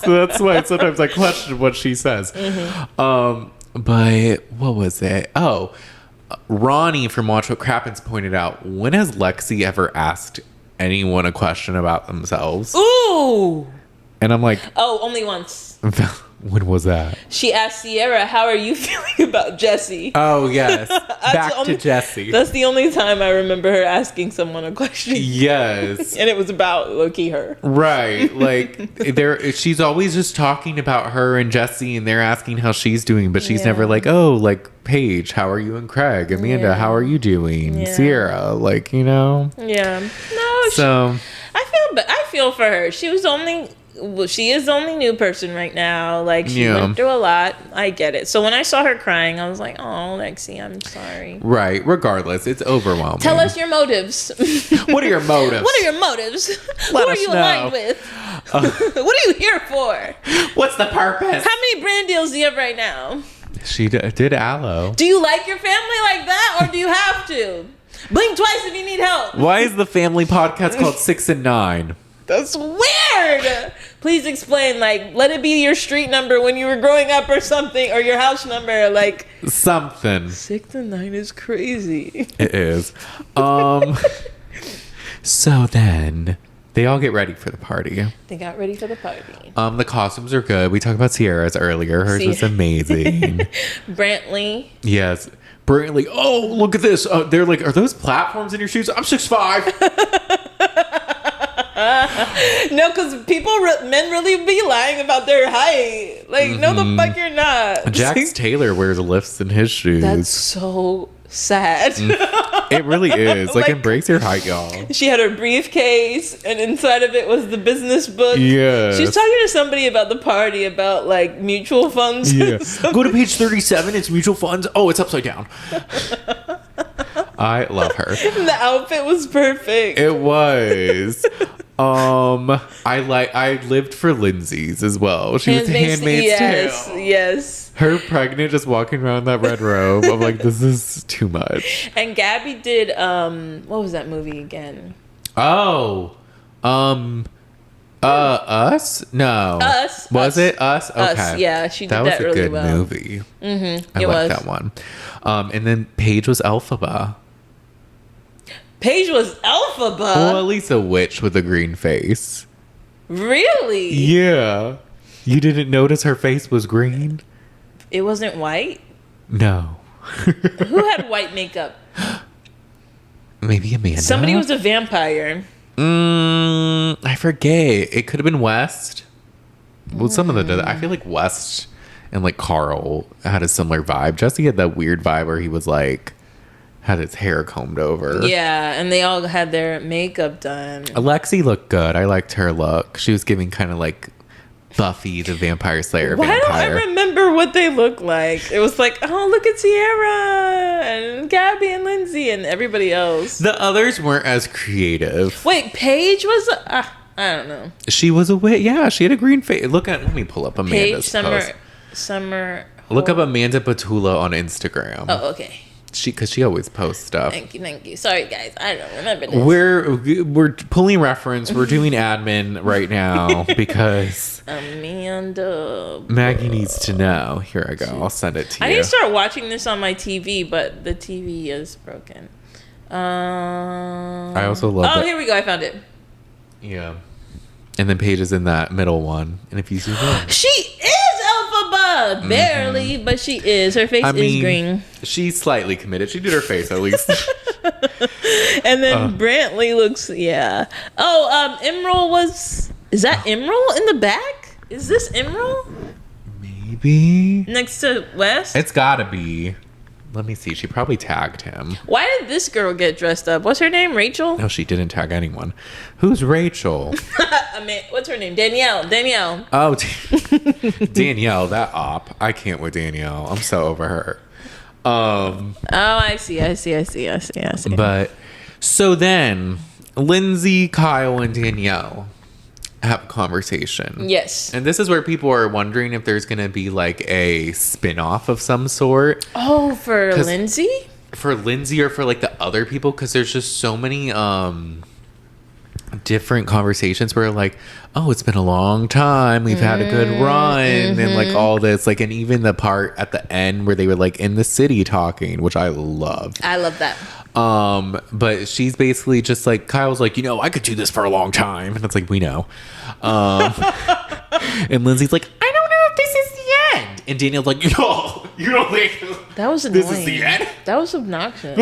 So that's why sometimes I question what she says. Mm-hmm. But what was it? Oh, Ronnie from Watch What Crappens pointed out, when has Lexi ever asked anyone a question about themselves? Ooh. And I'm like, oh, only once. When was that? She asked Ciara, how are you feeling about Jesse? Oh, yes. Back to Jesse. That's the only time I remember her asking someone a question. Yes. And it was about Loki her. Right. Like, she's always just talking about her and Jesse, and they're asking how she's doing, but she's never like, oh, like, Paige, how are you? And Craig, Amanda, how are you doing? Ciara, like, you know? Yeah. No, so I feel for her. She is the only new person right now. Like, she went through a lot. I get it. So when I saw her crying, I was like, oh, Lexi, I'm sorry. Right. Regardless, it's overwhelming. Tell us your motives. What are your motives? What are your motives? Who are you aligned with? What are you here for? What's the purpose? How many brand deals do you have right now? She did aloe. Do you like your family like that, or do you have to? Blink twice if you need help. Why is the family podcast called 6 and 9? That's weird. Please explain. Like, let it be your street number when you were growing up or something, or your house number. Like, something. 6 and 9 is crazy. It is. So then they all get ready for the party. They got ready for the party. The costumes are good. We talked about Ciara's earlier. Hers was amazing. Brantley. Yes. Brantley. Oh, look at this. They're like, are those platforms in your shoes? I'm 6'5". No, because men really be lying about their height. Like, no, the fuck you're not. Jax Taylor wears lifts in his shoes. That's so sad. It really is. Like, embrace your height, y'all. She had her briefcase, and inside of it was the business book. Yeah. She was talking to somebody about the party, about, like, mutual funds. Yeah. Go to page 37. It's mutual funds. Oh, it's upside down. I love her. The outfit was perfect. It was. I lived for Lindsay's as well. She was Handmaid's Tale. Yes. Her pregnant, just walking around that red robe. I'm like, this is too much. And Gabby did what was that movie again? Oh. Us? No. Us. Was it Us? Okay. Us, yeah, she did that really well. That was a good movie. Mm-hmm. I like that one. And then Paige was Elphaba. Paige was Elphaba? Well, at least a witch with a green face. Really? Yeah. You didn't notice her face was green? It wasn't white? No. Who had white makeup? Maybe Amanda. Somebody was a vampire. I forget. It could have been West. Well, some of them. I feel like West and like Carl had a similar vibe. Jesse had that weird vibe where he was like, had his hair combed over. Yeah, and they all had their makeup done. Alexi looked good. I liked her look. She was giving kind of like Buffy the Vampire Slayer Why vampire. don't I remember what they looked like? It was like, oh, look at Ciara and Gabby and Lindsay and everybody else. The others weren't as creative. Wait, Paige was I don't know. She was a wit. Yeah, she had a green face. Let me pull up Amanda's Paige, post. Summer. Look up Amanda Batula on Instagram. Oh, okay. Because she always posts stuff. Thank you. Sorry, guys. I don't remember this. We're pulling reference. We're doing admin right now because Amanda. Maggie needs to know. Here I go. I'll send it to you. I need to start watching this on my TV, but the TV is broken. I also love Oh, here we go. I found it. Yeah. And then Paige is in that middle one. And if you see her. She is Elphaba! Barely, but she is. Her face is green. She's slightly committed. She did her face at least. And then Brantley looks, yeah. Oh, Emerald was... Is that Emerald in the back? Is this Emerald? Maybe. Next to West? It's gotta be. Let me see. She probably tagged him. Why did this girl get dressed up? What's her name? Rachel? No, she didn't tag anyone. Who's Rachel? What's her name? Danielle. Oh, Danielle, that op. I can't with Danielle. I'm so over her. Oh, I see. But so then Lindsay, Kyle, and Danielle have a conversation. Yes. And this is where people are wondering if there's going to be like a spin-off of some sort. Oh, for Lindsay? For Lindsay or for like the other people, because there's just so many different conversations where like, oh, it's been a long time, we've had a good run, and like all this, like, and even the part at the end where they were like in the city talking, which I loved. I love that. But she's basically just like, Kyle's like, I could do this for a long time, and it's like, we know. And Lindsay's like, I don't know if this is the end, and Danielle's like, no, you don't think that was annoying. This is the end? That was obnoxious.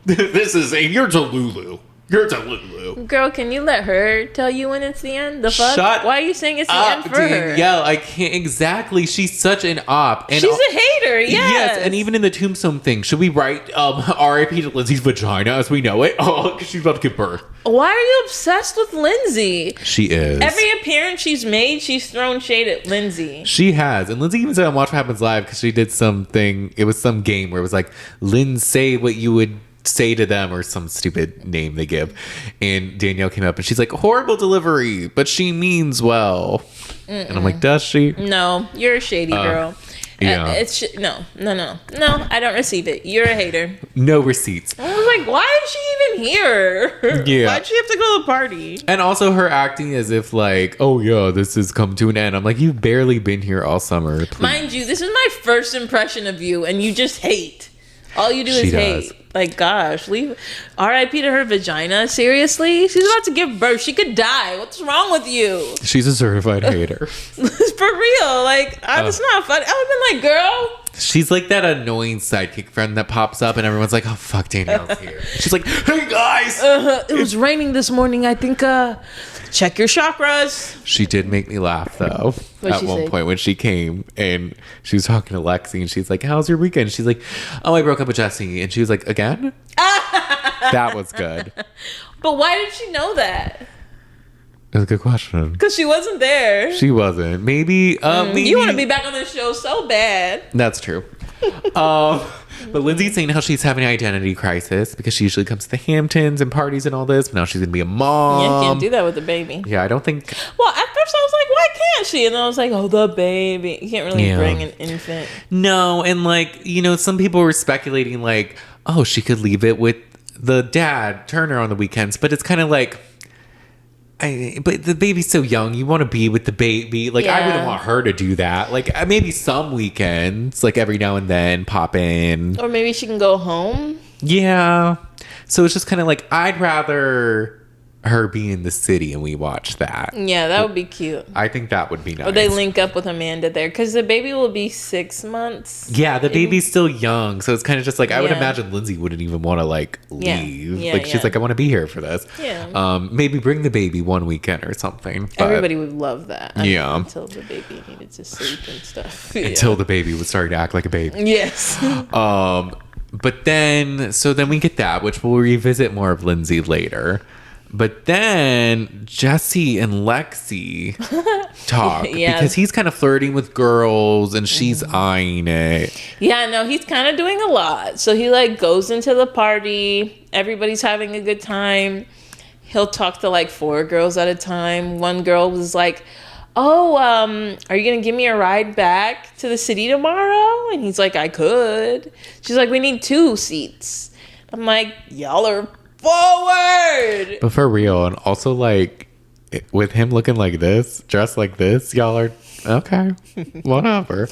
This is you're Delulu. You're Delulu. Girl, can you let her tell you when it's the end? The fuck? Shut Why are you saying it's the end for her? Yeah, I can't. Exactly. She's such an op. And she's a hater, yes. And even in the tombstone thing, should we write R.I.P. to Lindsay's vagina as we know it? Oh, because she's about to give birth. Why are you obsessed with Lindsay? She is. Every appearance she's made, she's thrown shade at Lindsay. She has. And Lindsay even said on Watch What Happens Live, because she did something, it was some game where it was like, Lynn, say what you would say to them, or some stupid name they give. And Danielle came up and she's like, horrible delivery, but she means well. And I'm like, does she? No, you're a shady girl. Yeah. No, I don't receive it. You're a hater. No receipts. I was like, why is she even here? Yeah. Why'd she have to go to the party? And also her acting as if like, oh yeah, this has come to an end. I'm like, you've barely been here all summer. Please. Mind you, this is my first impression of you, and you just hate. All you do is hate. Like, gosh, leave. R.I.P. to her vagina. Seriously? She's about to give birth. She could die. What's wrong with you? She's a certified hater. For real. Like, it's not funny. I would've been like, girl. She's like that annoying sidekick friend that pops up and everyone's like, oh, fuck, Danielle's here. She's like, hey, guys. It was raining this morning. I think, check your chakras. She did make me laugh, though. At one point when she came and she was talking to Lexi and she's like, how's your weekend? She's like, oh, I broke up with Jesse. And she was like, again? That was good. But why did she know that? That's a good question. Because she wasn't there. She wasn't. Maybe. You want to be back on the show so bad. That's true. But Lindsay's saying how she's having an identity crisis because she usually comes to the Hamptons and parties and all this, but now she's gonna be a mom. Yeah, you can't do that with the baby. Yeah, I don't think. Well, at first I was like, why can't she? And then I was like, oh, the baby. You can't really bring an infant. No, and like, some people were speculating like, oh, she could leave it with the dad, Turner, on the weekends, but it's kind of like, but the baby's so young. You want to be with the baby. Like, I wouldn't want her to do that. Like, maybe some weekends, like every now and then, pop in. Or maybe she can go home. Yeah. So it's just kind of like, I'd rather her be in the city and we watch that. Yeah, that would be cute. I think that would be nice. Or they link up with Amanda there, because the baby will be 6 months. Yeah, the baby's still young, so it's kind of just like, I would imagine Lindsay wouldn't even want to like leave. She's like, I want to be here for this. Yeah. Maybe bring the baby one weekend or something. But everybody would love that. Until the baby needed to sleep and stuff. Until the baby was starting to act like a baby. Yes. But then we get that, which we'll revisit more of Lindsay later. But then Jesse and Lexi talk because he's kind of flirting with girls and she's eyeing it. Yeah, no, he's kind of doing a lot. So he like goes into the party. Everybody's having a good time. He'll talk to like 4 girls at a time. One girl was like, oh, are you going to give me a ride back to the city tomorrow? And he's like, I could. She's like, we need 2 seats. I'm like, y'all are forward. But for real, and also like with him looking like this, dressed like this, y'all are okay. Whatever.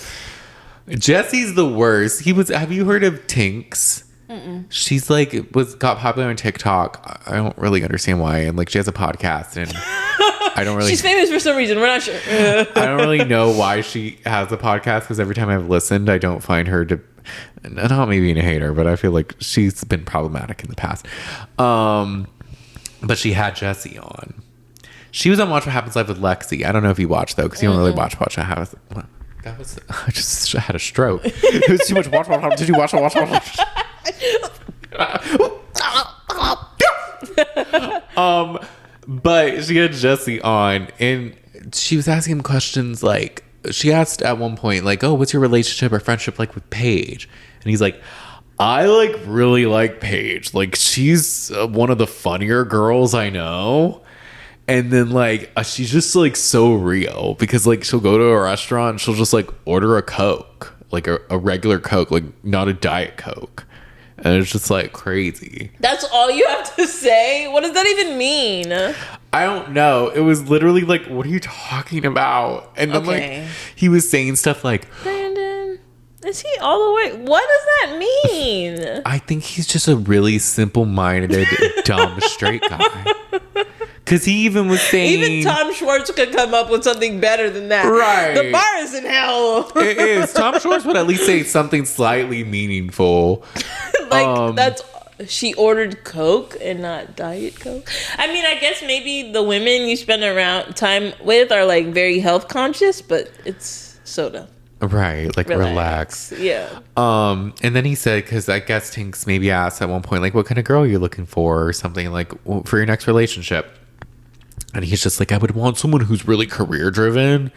Jesse's the worst. Have you heard of Tinks? Mm-mm. She's like got popular on TikTok. I don't really understand why. And like she has a podcast and I don't really. She's famous for some reason. We're not sure. I don't really know why she has a podcast because every time I've listened, I don't find her to. Not me being a hater, but I feel like she's been problematic in the past. But she had Jesse on. She was on Watch What Happens Live with Lexi. I don't know if you watched though, because you don't really watch What Happens. That was. I just had a stroke. It was too much. Watch What Happens. Did you watch? But she had Jesse on, and she was asking him questions like. She asked at one point, like, oh, what's your relationship or friendship like with Paige? And he's like, I like really like Paige. Like, she's one of the funnier girls I know. And then like, she's just like so real because like she'll go to a restaurant and she'll just like order a Coke, like a regular Coke, like not a Diet Coke. And it's just like crazy. That's all you have to say? What does that even mean? I don't know. It was literally like, what are you talking about? And then like, he was saying stuff like, Brandon, is he all the way? What does that mean? I think he's just a really simple-minded, dumb, straight guy. Because he even was saying... Even Tom Schwartz could come up with something better than that. Right. The bar is in hell. It is. Tom Schwartz would at least say something slightly meaningful. Like, that's... She ordered Coke and not Diet Coke. I mean, I guess maybe the women you spend around time with are like very health conscious, but it's soda. Right, like relax. Yeah. And then he said, because I guess Tinks maybe asked at one point, like, what kind of girl are you looking for or something like for your next relationship? And he's just like, I would want someone who's really career driven,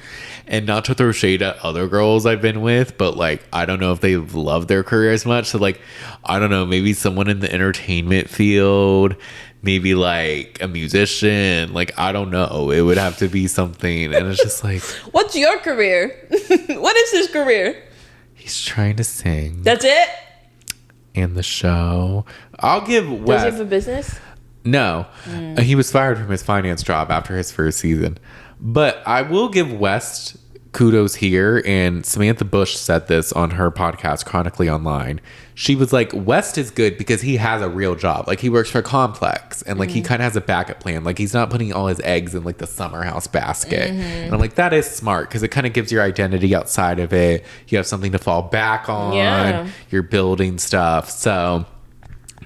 and not to throw shade at other girls I've been with, but like, I don't know if they love their career as much. So like, I don't know, maybe someone in the entertainment field, maybe like a musician. Like, I don't know. It would have to be something. And it's just like, what's your career? What is his career? He's trying to sing. That's it? And the show. I'll give Wes. Does he have a business? No, he was fired from his finance job after his first season. But I will give West kudos here. And Samantha Bush said this on her podcast, Chronically Online. She was like, West is good because he has a real job. Like, he works for Complex. And like, he kind of has a backup plan. Like, he's not putting all his eggs in like the summer house basket. And I'm like, that is smart because it kind of gives your identity outside of it. You have something to fall back on. Yeah. You're building stuff. So...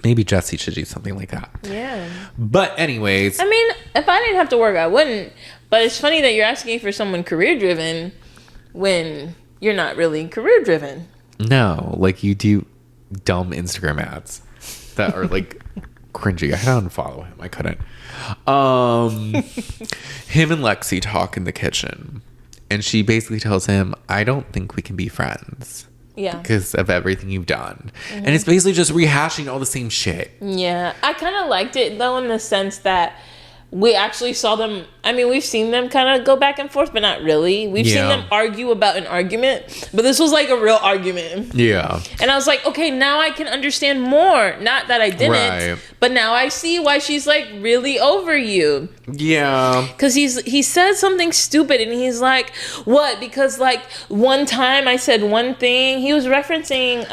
maybe Jesse should do something like that. Yeah. But anyways. I mean, if I didn't have to work, I wouldn't. But it's funny that you're asking for someone career-driven when you're not really career-driven. No. Like, you do dumb Instagram ads that are, like, cringy. I had to unfollow him. I couldn't. Him and Lexi talk in the kitchen. And she basically tells him, I don't think we can be friends. Yeah. Because of everything you've done. And it's basically just rehashing all the same shit. Yeah. I kind of liked it, though, in the sense that we actually saw them. I mean, we've seen them kind of go back and forth, but not really. We've seen them argue about an argument, but this was like a real argument. Yeah. And I was like, okay, now I can understand more. Not that I didn't, but now I see why she's like really over you. Yeah. Because he said something stupid and he's like, what? Because like one time I said one thing. He was referencing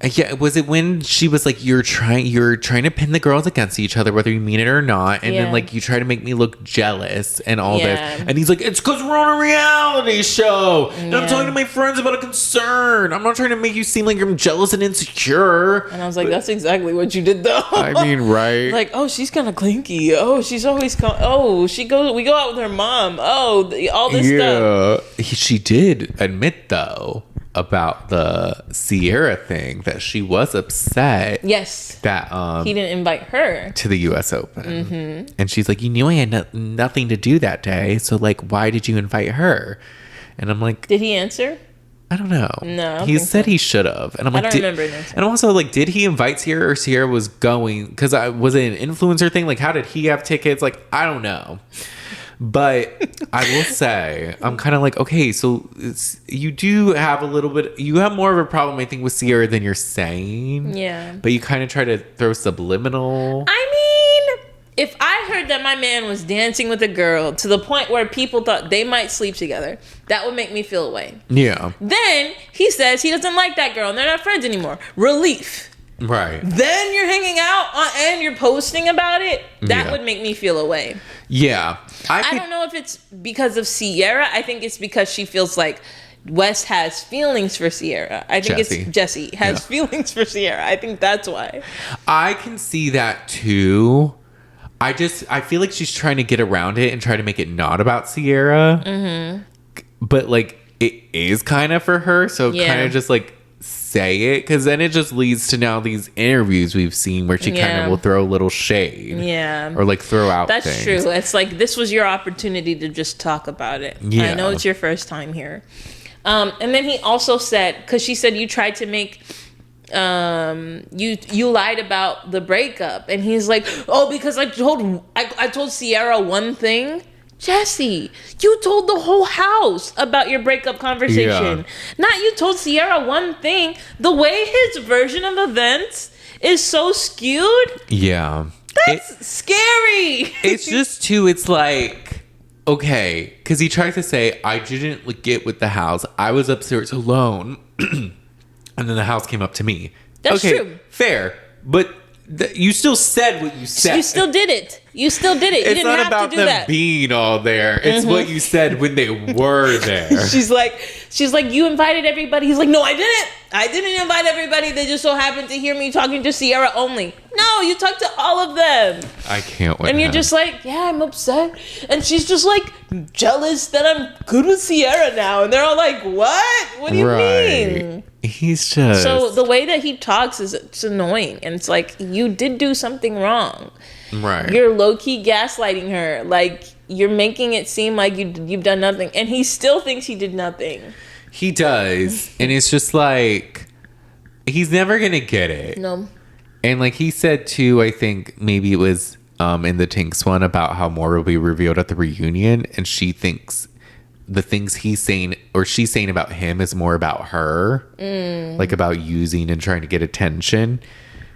yeah, was it when she was like, you're trying to pin the girls against each other, whether you mean it or not, and then like you try to make me look jealous and all this, and he's like, it's because we're on a reality show, and I'm talking to my friends about a concern. I'm not trying to make you seem like I'm jealous and insecure. And I was like, that's exactly what you did, though. I mean, right? Like, oh, she's kind of clinky. Oh, she's always we go out with her mom. Oh, all this stuff. She did admit though about the Ciara thing that she was upset. Yes. That he didn't invite her to the US Open. And she's like, you knew I had nothing to do that day, so like, why did you invite her? And I'm like, did he answer? I don't know. No, he said he should have. And I'm like, I don't remember an answer. And also, like, did he invite Ciara or Ciara was going? Because was it an influencer thing? Like, how did he have tickets? Like, I don't know. But I will say, I'm kind of like, okay, so you do have a little bit, you have more of a problem, I think, with Ciara than you're saying. Yeah. But you kind of try to throw subliminal. I mean, if I heard that my man was dancing with a girl to the point where people thought they might sleep together, that would make me feel away. Yeah. Then he says he doesn't like that girl and they're not friends anymore. Relief. Right. Then you're hanging out and you're posting about it. That would make me feel away. Yeah. I don't know if it's because of Ciara. I think it's because she feels like Wes has feelings for Ciara. I think it's Jesse has feelings for Ciara. I think that's why. I can see that too. I feel like she's trying to get around it and try to make it not about Ciara. Mm-hmm. But like it is kind of for her. So kind of just like say it, because then it just leads to now these interviews we've seen where she kind of will throw a little shade, or like throw out that's things. True. It's like, this was your opportunity to just talk about it. I know it's your first time here. And then he also said, because she said you tried to make you lied about the breakup, and he's like, oh, because I told Ciara one thing. Jesse, you told the whole house about your breakup conversation. Not you told Ciara one thing. The way his version of events is so skewed. Yeah. That's scary. It's just too, it's like, okay, because he tried to say, I didn't get with the house. I was upstairs alone. And then the house came up to me. That's true. Fair. But you still said what you said. You still did it. You still did it. You didn't have to do that. It's not about them being all there. It's what you said when they were there. She's like, you invited everybody. He's like, no, I didn't. I didn't invite everybody. They just so happened to hear me talking to Ciara only. No, you talked to all of them. I can't wait. And you're just like, yeah, I'm upset. And she's just like jealous that I'm good with Ciara now. And they're all like, what? What do you mean? He's just... So the way that he talks it's annoying. And it's like, you did do something wrong. Right. You're low-key gaslighting her. Like, you're making it seem like you've done nothing. And he still thinks he did nothing. He does. And it's just like, he's never going to get it. No. And like he said too, I think maybe it was in the Tinks one about how more will be revealed at the reunion. And she thinks the things he's saying or she's saying about him is more about her. Like about using and trying to get attention.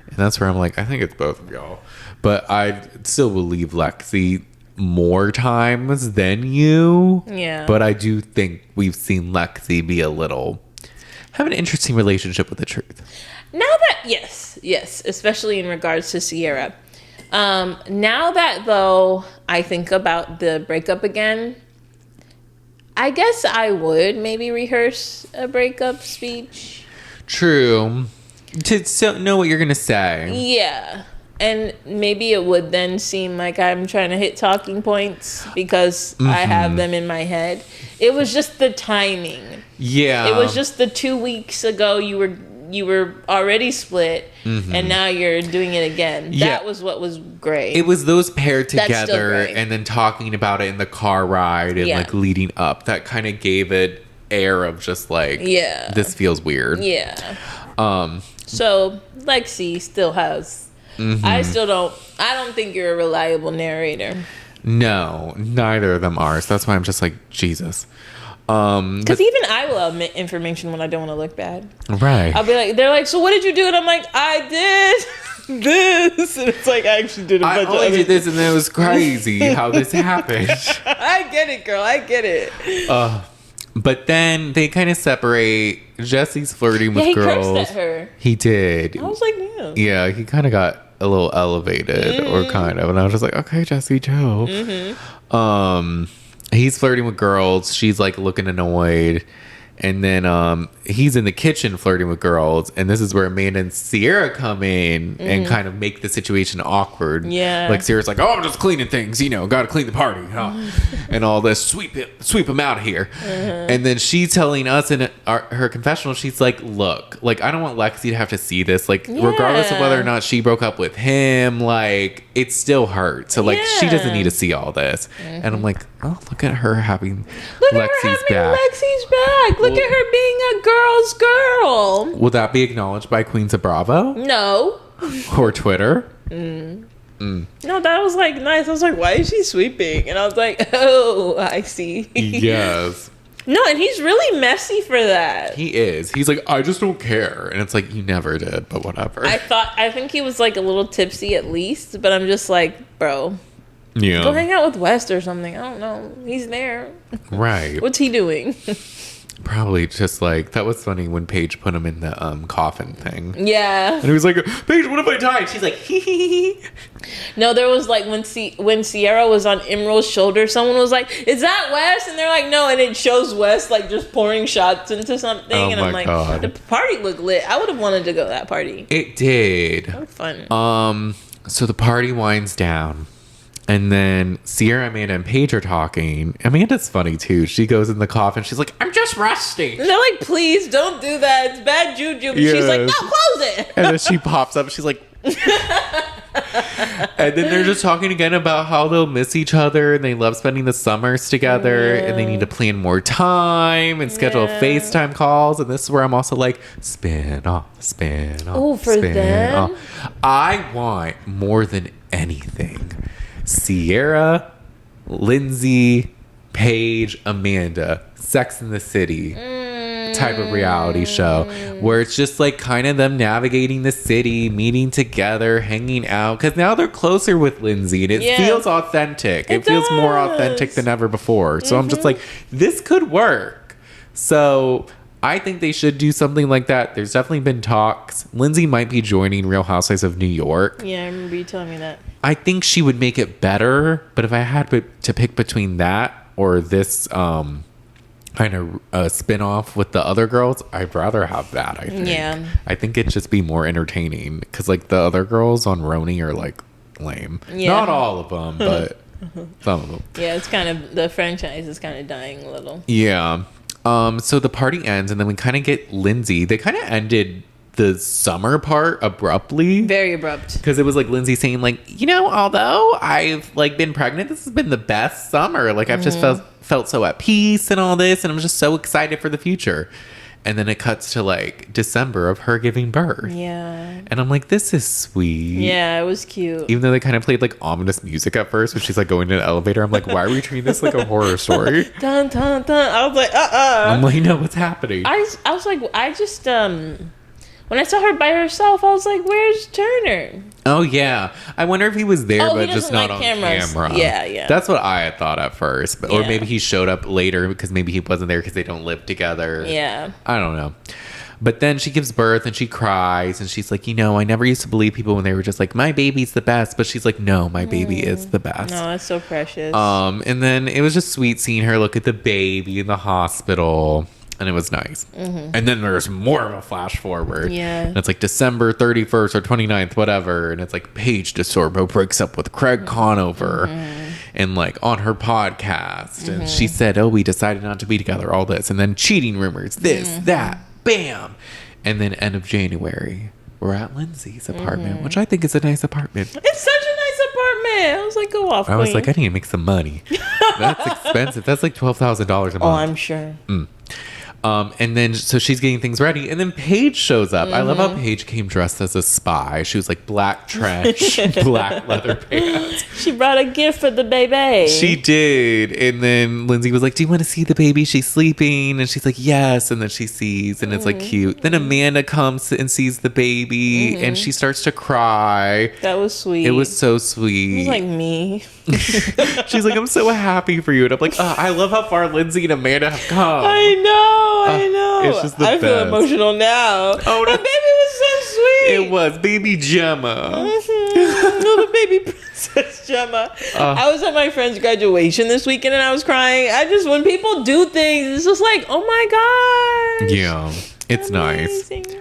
And that's where I'm like, I think it's both of y'all. But I still believe Lexi more times than you. Yeah. But I do think we've seen Lexi be have an interesting relationship with the truth. Now that, yes, especially in regards to Ciara. Now that, though, I think about the breakup again, I guess I would maybe rehearse a breakup speech. True. To know what you're going to say. Yeah. And maybe it would then seem like I'm trying to hit talking points because I have them in my head. It was just the timing. Yeah. It was just the 2 weeks ago you were already split and now you're doing it again. Yeah. That was what was great. It was those paired together and then talking about it in the car ride and like leading up. That kind of gave it air of just like, this feels weird. Yeah. So Lexi still has... I don't think you're a reliable narrator. No, neither of them are. So that's why I'm just like, Jesus. Because even I will admit information when I don't want to look bad. Right. I'll be like, they're like, so what did you do? And I'm like, I did this. And it's like, I actually did a bunch of other did this and it was crazy how this happened. I get it, girl. I get it. But then they kind of separate. Jesse's flirting with girls. He cursed at her. He did. I was like, yeah. Yeah, he kind of got a little elevated or kind of. And I was just like, okay, Jesse, Joe. He's flirting with girls. She's like looking annoyed. And then he's in the kitchen flirting with girls. And this is where Amanda and Ciara come in and kind of make the situation awkward. Yeah. Like Ciara's like, oh, I'm just cleaning things, got to clean the party. And all this, sweep him out of here. And then she's telling us in her confessional, she's like, look, like, I don't want Lexi to have to see this. Like, regardless of whether or not she broke up with him, like, it still hurts. So, like, she doesn't need to see all this. And I'm like, oh, look at her having Lexi's back. Look at her being a girl's girl. Will that be acknowledged by Queens of Bravo? No. Or Twitter? No, that was like nice. I was like, why is she sweeping? And I was like, oh, I see. Yes. No, and he's really messy for that. He is. He's like, I just don't care. And it's like, you never did, but whatever. I think he was like a little tipsy at least, but I'm just like, bro. Yeah. Go hang out with West or something. I don't know. He's there. Right. What's he doing? Probably just like, that was funny when Paige put him in the coffin thing. Yeah. And he was like, Paige, what if I died? She's like, hee hee hee. No, there was like when Ciara was on Emerald's shoulder, someone was like, is that Wes? And they're like, no. And it shows Wes like just pouring shots into something. Oh and I'm like, God. The party looked lit. I would have wanted to go to that party. It did. That was fun. So the party winds down. And then Ciara, Amanda, and Paige are talking. Amanda's funny too. She goes in the coffin. She's like, I'm just resting. And they're like, please don't do that. It's bad juju. But she's like, no, close it. And then she pops up. She's like, and then they're just talking again about how they'll miss each other and they love spending the summers together and they need to plan more time and schedule FaceTime calls. And this is where I'm also like, spin off. Oh, for them? I want more than anything Ciara, Lindsay, Paige, Amanda, Sex in the City type of reality show where it's just like kind of them navigating the city, meeting together, hanging out, because now they're closer with Lindsay and it feels authentic. It feels more authentic than ever before. So I'm just like, this could work. So I think they should do something like that. There's definitely been talks. Lindsay might be joining Real Housewives of New York. Yeah, I remember you telling me that. I think she would make it better, but if I had to pick between that or this kind of spin-off with the other girls, I'd rather have that, I think. Yeah. I think it'd just be more entertaining because like the other girls on Roni are like lame. Yeah. Not all of them, but some of them. Yeah, it's kind of, the franchise is kind of dying a little. Yeah. So the party ends and then we kind of get Lindsay. They kind of ended the summer part abruptly. Very abrupt. Because it was like Lindsay saying like, you know, although I've like been pregnant, this has been the best summer. Like I've just felt so at peace and all this. And I'm just so excited for the future. And then it cuts to like December of her giving birth. Yeah. And I'm like, this is sweet. Yeah, it was cute. Even though they kind of played like ominous music at first when she's like going in an elevator. I'm like, why are we treating this like a horror story? Dun, dun, dun. I was like, I'm like, no, what's happening? I was like, I just, when I saw her by herself, I was like, where's Turner? Oh, yeah. I wonder if he was there, but just not on camera. Yeah. That's what I had thought at first. Or Yeah. maybe he showed up later because maybe he wasn't there because they don't live together. Yeah. I don't know. But then she gives birth and she cries and she's like, you know, I never used to believe people when they were just like, my baby's the best. But she's like, no, my baby is the best. No, that's so precious. And then it was just sweet seeing her look at the baby in the hospital. And it was nice. And then there's more of a flash forward. Yeah. And it's like December 31st or 29th, whatever. And it's like Paige DeSorbo breaks up with Craig Conover and like on her podcast. And she said, oh, we decided not to be together, all this. And then cheating rumors, this, that, bam. And then end of January, we're at Lindsay's apartment, which I think is a nice apartment. It's such a nice apartment. I was like, go off, I was queen. like, I need to make some money. That's expensive. That's like $12,000 a month. Oh, I'm sure. And then so she's getting things ready and then Paige shows up. I love how Paige came dressed as a spy. She was like black trench, black leather pants. She brought a gift for the baby. She did. And then Lindsay was like, do you want to see the baby? She's sleeping. And she's like, yes. And then she sees and it's like cute. Then Amanda comes and sees the baby and she starts to cry. That was sweet. It was so sweet. It was like me. She's like, I'm so happy for you. And I'm like, I love how far Lindsay and Amanda have come. I know. It's just the I feel best. emotional now. Oh, no. The baby was so sweet. It was baby Gemma. Little baby princess Gemma. I was at my friend's graduation this weekend and I was crying. When people do things, it's just like, oh my god. Yeah, it's Amazing. nice.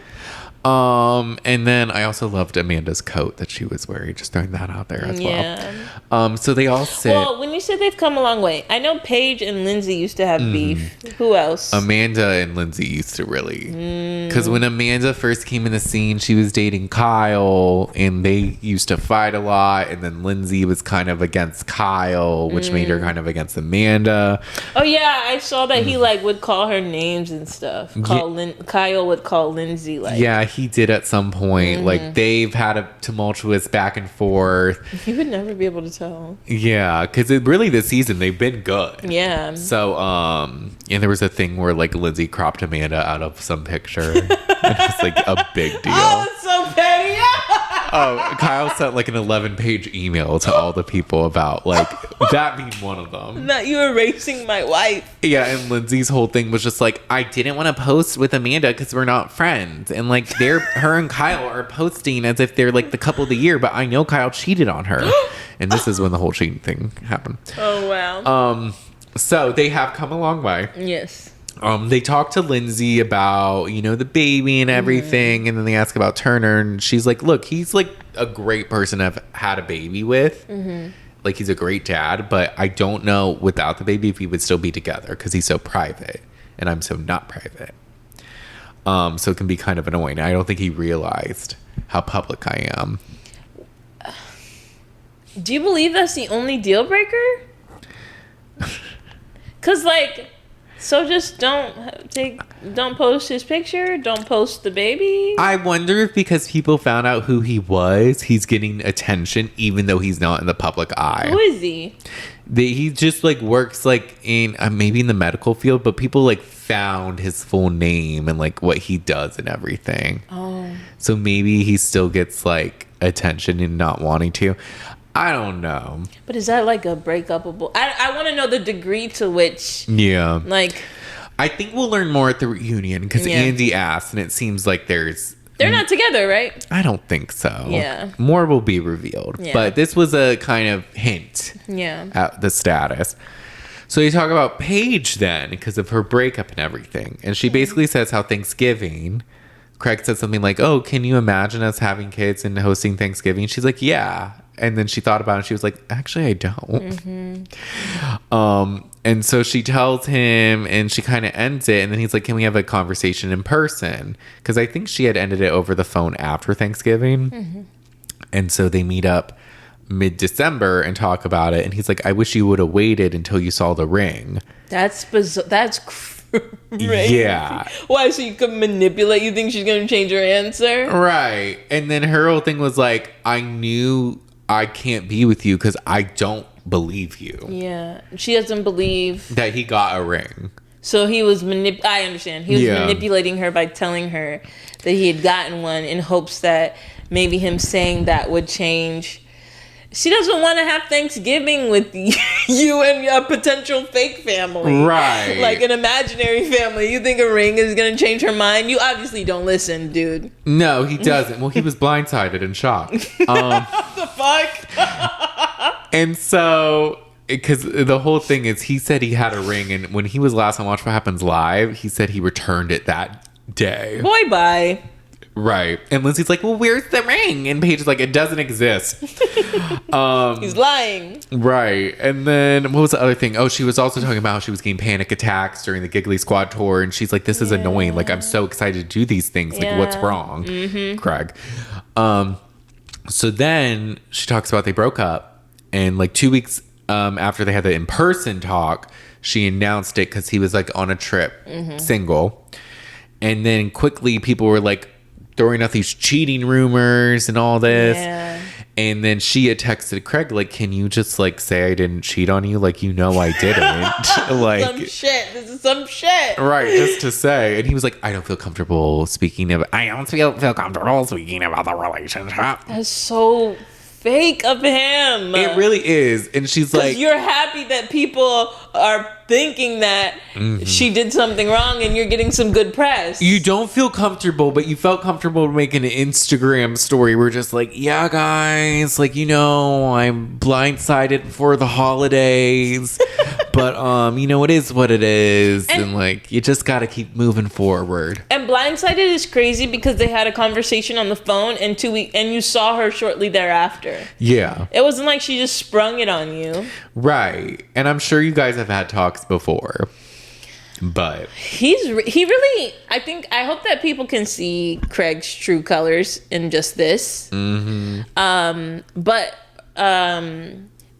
And then I also loved Amanda's coat that she was wearing. Just throwing that out there as well. So they all sit. Well, when you said they've come a long way, I know Paige and Lindsay used to have beef. Who else? Amanda and Lindsay used to really. Because when Amanda first came in the scene, she was dating Kyle and they used to fight a lot. And then Lindsay was kind of against Kyle, which made her kind of against Amanda. Oh, yeah. I saw that he like would call her names and stuff. Kyle would call Lindsay like. Yeah, he did at some point. Like, they've had a tumultuous back and forth. You would never be able to tell. Yeah, because really this season they've been good. Yeah. So, and there was a thing where like Lindsay cropped Amanda out of some picture. It's like a big deal. Oh, that's so petty. Oh, Kyle sent like an 11-page email to all the people about like that being one of them. Not you erasing my wife. Yeah, and Lindsay's whole thing was just like, I didn't want to post with Amanda because we're not friends. And like her and Kyle are posting as if they're like the couple of the year, but I know Kyle cheated on her. And this is when the whole cheating thing happened. Oh wow. So they have come a long way. Yes. They talk to Lindsay about, you know, the baby and everything. And then they ask about Turner. And she's like, look, he's like a great person I've had a baby with. Like, he's a great dad. But I don't know without the baby if we would still be together because he's so private. And I'm so not private. So it can be kind of annoying. I don't think he realized how public I am. Do you believe that's the only deal breaker? Because, like... So just don't post his picture. Don't post the baby. I wonder if because people found out who he was, he's getting attention even though he's not in the public eye. Who is he? He just like works like in maybe in the medical field, but people like found his full name and like what he does and everything. Oh. So maybe he still gets like attention and not wanting to. I don't know. But is that like a breakupable? I want to know the degree to which. Yeah. Like. I think we'll learn more at the reunion because Andy asked, and it seems like they're not together, right? I don't think so. Yeah. More will be revealed. Yeah. But this was a kind of hint. Yeah. At the status. So you talk about Paige then because of her breakup and everything, and she basically says how Thanksgiving. Craig said something like, "Oh, can you imagine us having kids and hosting Thanksgiving?" She's like, "Yeah." And then she thought about it and she was like, actually, I don't. And so she tells him and she kind of ends it. And then he's like, can we have a conversation in person? Because I think she had ended it over the phone after Thanksgiving. And so they meet up mid-December and talk about it. And he's like, I wish you would have waited until you saw the ring. That's bizarre. That's crazy. Yeah. Why? So you could manipulate? You think she's going to change her answer? Right. And then her whole thing was like, I knew I can't be with you because I don't believe you. Yeah. She doesn't believe that he got a ring. So he was I understand. He was manipulating her by telling her that he had gotten one in hopes that maybe him saying that would change. She doesn't want to have Thanksgiving with you and a potential fake family. Right. Like an imaginary family. You think a ring is going to change her mind? You obviously don't listen, dude. No, he doesn't. Well, he was blindsided and shocked. What the fuck? And so, because the whole thing is he said he had a ring. And when he was last on Watch What Happens Live, he said he returned it that day. Boy, bye. Right. And Lindsay's like, well, where's the ring? And Paige is like, it doesn't exist. He's lying. Right. And then what was the other thing? Oh, she was also talking about how she was getting panic attacks during the Giggly Squad tour. And she's like, this is annoying. Like, I'm so excited to do these things. Like, what's wrong? Craig. So then she talks about they broke up. And like 2 weeks after they had the in-person talk, she announced it because he was like on a trip, single. And then quickly people were like, throwing out these cheating rumors and all this. Yeah. And then she had texted Craig, like, can you just like say I didn't cheat on you? Like, you know, I didn't. Like some shit. This is some shit. Right. Just to say. And he was like, I don't feel comfortable speaking of, I don't feel comfortable speaking about the relationship. That's so fake of him. It really is. And she's like, you're happy that people are thinking that she did something wrong and you're getting some good press. You don't feel comfortable, but you felt comfortable making an Instagram story. We're just like, yeah, guys, like, you know, I'm blindsided for the holidays. But, you know, it is what it is. And like, you just got to keep moving forward. And blindsided is crazy because they had a conversation on the phone and you saw her shortly thereafter. Yeah. It wasn't like she just sprung it on you. Right. And I'm sure you guys have had talks before. But he really, I hope that people can see Craig's true colors in just this. But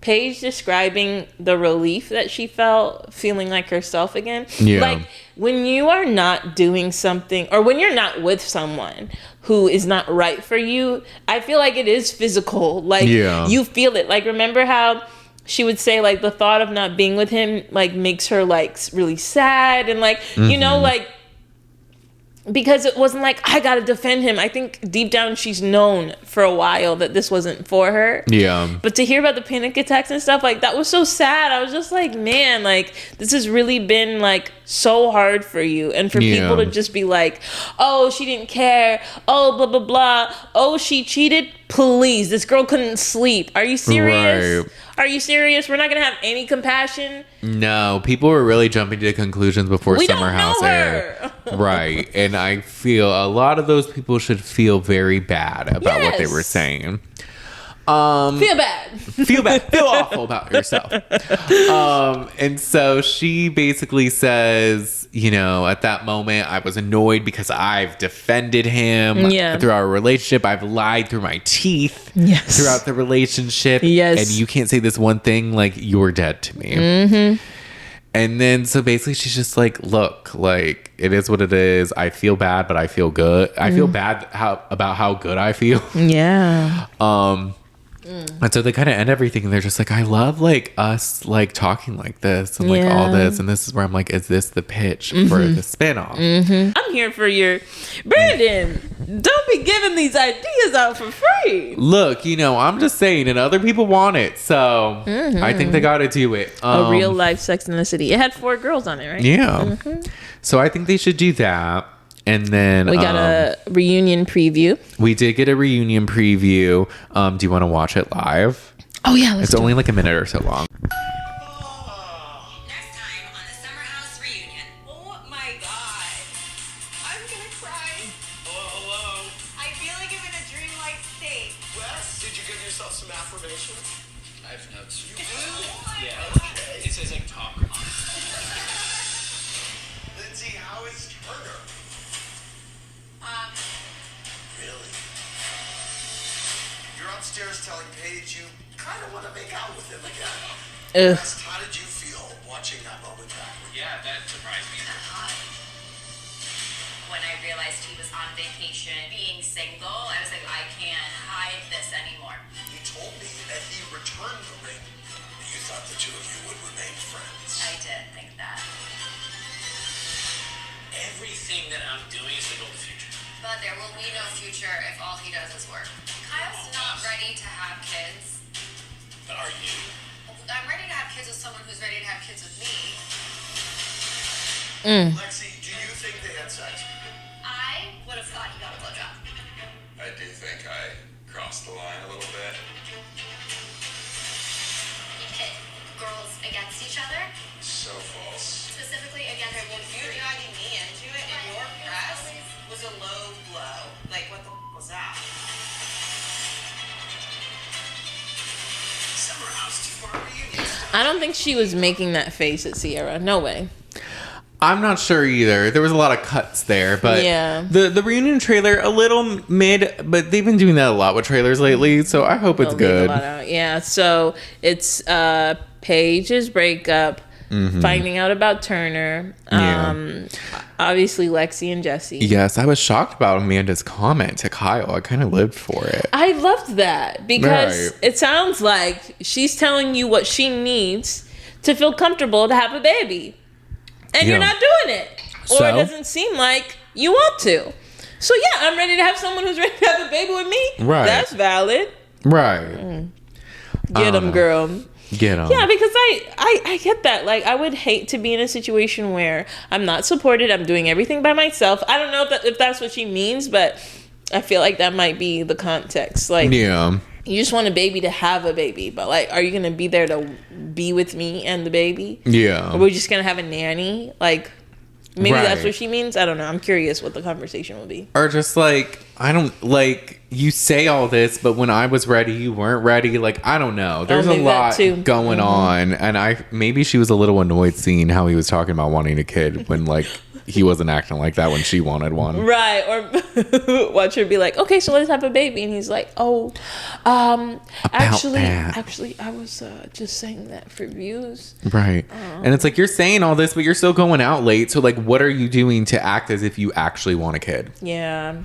Paige describing the relief that she felt feeling like herself again. Yeah. Like when you are not doing something, or when you're not with someone who is not right for you, I feel like it is physical. Like you feel it. Like remember how she would say like the thought of not being with him like makes her like really sad, and like you know, like because it wasn't like I gotta defend him. I think deep down she's known for a while that this wasn't for her. Yeah. But to hear about the panic attacks and stuff, like that was so sad. I was just like, man, like this has really been like so hard for you. And for people to just be like, oh, she didn't care. Oh, blah, blah, blah. Oh, she cheated. Please, this girl couldn't sleep. Are you serious? Right. Are you serious? We're not going to have any compassion? No, people were really jumping to conclusions before Summer House aired. Right. And I feel a lot of those people should feel very bad about what they were saying. Feel bad. Feel awful about yourself. And so she basically says, you know, at that moment I was annoyed because I've defended him through our relationship. I've lied through my teeth throughout the relationship. Yes. And you can't say this one thing, like you're dead to me. And then so basically she's just like, look, like it is what it is. I feel bad, but I feel good. I feel bad about how good I feel. Yeah. And so they kind of end everything and they're just like, I love like us like talking like this and like all this, and this is where I'm like, is this the pitch for the spinoff? I'm here for your Brandon. Don't be giving these ideas out for free. Look, you know, I'm just saying, and other people want it, so I think they got to do it. A real life Sex in the City. It had 4 girls on it, right? Yeah. So I think they should do that. And then we got a reunion preview. We did get a reunion preview. Do you want to watch it live? Oh yeah, let's It's only like a minute or so long. Next time on the Summer House reunion. Oh my god. I'm gonna cry. Hello. I feel like I'm in a dreamlike state. Wes, did you give yourself some affirmations? I have notes. You do? Yeah. Okay. It says like talk. Lindsay, how is Turner? Really? You're upstairs telling Paige you kind of want to make out with him again. Wes, how did you feel watching that moment back? Yeah, that surprised me. When I realized he was on vacation, being single, I was like, I can't hide this anymore. You told me that he returned the ring. You thought the two of you would remain friends. I did think that. Everything that I'm doing is to build the future. But there will be no future if all he does is work. Kyle's not ready to have kids. But are you? I'm ready to have kids with someone who's ready to have kids with me. Lexi, do you think they had sex? I would have thought he got a blowjob. I do think I crossed the line a little bit. He pit girls against each other. So false. Specifically against Well, you dragging me into it in your press was a low blow. Like, what the was that? Summer House 2-part reunion. I don't think she was making that face at Ciara. No way. I'm not sure either. There was a lot of cuts there, but the reunion trailer a little mid, but they've been doing that a lot with trailers lately, so I hope it's They'll leave good. a lot out. Yeah, so it's Paige's breakup, finding out about Turner, obviously Lexi and Jesse. Yes, I was shocked about Amanda's comment to Kyle. I kind of lived for it. I loved that because Right. it sounds like she's telling you what she needs to feel comfortable to have a baby. And you're not doing it. Or So? it doesn't seem like you want to. So yeah, I'm ready to have someone who's ready to have a baby with me. Right. That's valid. Right. Get them, girl. Get them. Yeah, because I get that. Like, I would hate to be in a situation where I'm not supported. I'm doing everything by myself. I don't know if that's what she means, but I feel like that might be the context. Like, Yeah. you just want a baby to have a baby, but like, are you gonna be there to be with me and the baby? Yeah. Or are we just gonna have a nanny? Like, maybe that's Right. what she means. I don't know. I'm curious what the conversation will be. Or just like, I don't like, you say all this, but when I was ready, you weren't ready. Like, I don't know. There's a maybe that lot too. going on. And maybe she was a little annoyed seeing how he was talking about wanting a kid when like he wasn't acting like that when she wanted one. Right. Or watch her be like, okay, so let's have a baby. And he's like, actually, I was just saying that for views. Right. And it's like, you're saying all this, but you're still going out late. So like, what are you doing to act as if you actually want a kid? Yeah.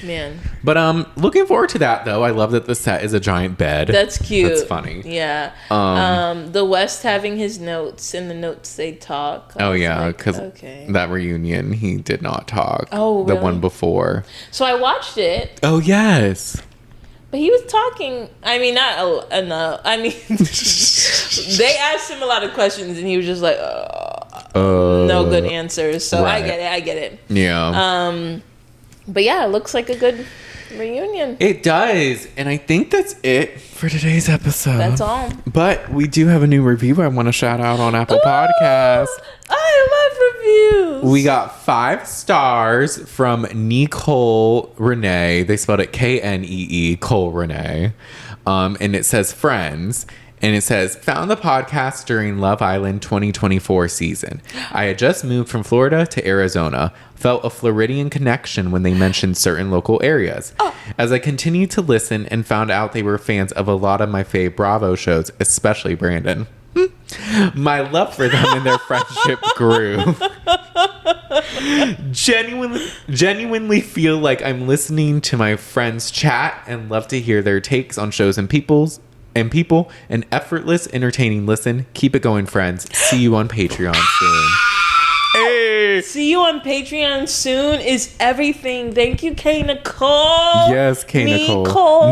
Man. But looking forward to that though. I love that the set is a giant bed. That's cute. That's funny. Yeah. The West having his notes, and the notes they talk. Oh yeah, because okay. that reunion he did not talk. Oh, the really? one before. So I watched it. Oh yes. But he was talking. I mean, not enough. I mean, they asked him a lot of questions, and he was just like, no good answers. So right. I get it. Yeah. But yeah, it looks like a good reunion. It does. And I think that's it for today's episode. That's all. But we do have a new review I want to shout out on Apple Podcasts. I love reviews. We got 5 stars from Nicole Renee. They spelled it Knee, Cole Renee. And it says friends. And it says, found the podcast during Love Island 2024 season. I had just moved from Florida to Arizona. Felt a Floridian connection when they mentioned certain local areas. As I continued to listen and found out they were fans of a lot of my fave Bravo shows, especially Brandon. My love for them and their friendship grew. Genuinely feel like I'm listening to my friends chat and love to hear their takes on shows and people, an effortless, entertaining listen. Keep it going, friends. See you on Patreon soon. Hey. See you on Patreon soon is everything. Thank you, K. Nicole. Yes, K. Nicole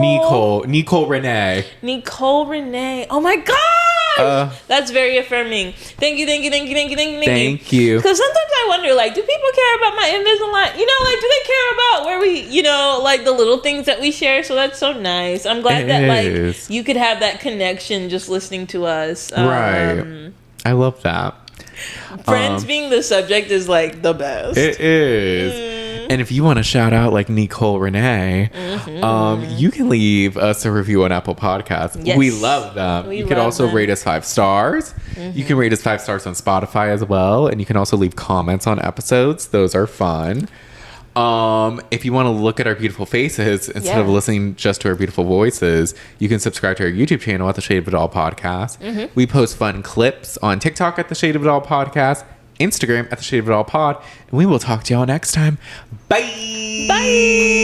Renee. Nicole Renee. Oh my gosh. That's very affirming. Thank you. Thank you. Because sometimes I wonder, like, do people care about my Invisalign? You know, like, do they care about where we, you know, like the little things that we share? So that's so nice. I'm glad that like you could have that connection just listening to us. Right. I love that. Friends being the subject is like the best. It is. And if you want to shout out like Nicole Renee, you can leave us a review on Apple Podcasts. Yes. We love them. You can also rate us 5 stars. You can rate us 5 stars on Spotify as well. And you can also leave comments on episodes. Those are fun. If you want to look at our beautiful faces instead of listening just to our beautiful voices, you can subscribe to our YouTube channel at The Shade of It All Podcast. We post fun clips on TikTok at The Shade of It All Podcast, Instagram at The Shade of It All Pod, and we will talk to y'all next time. Bye. Bye.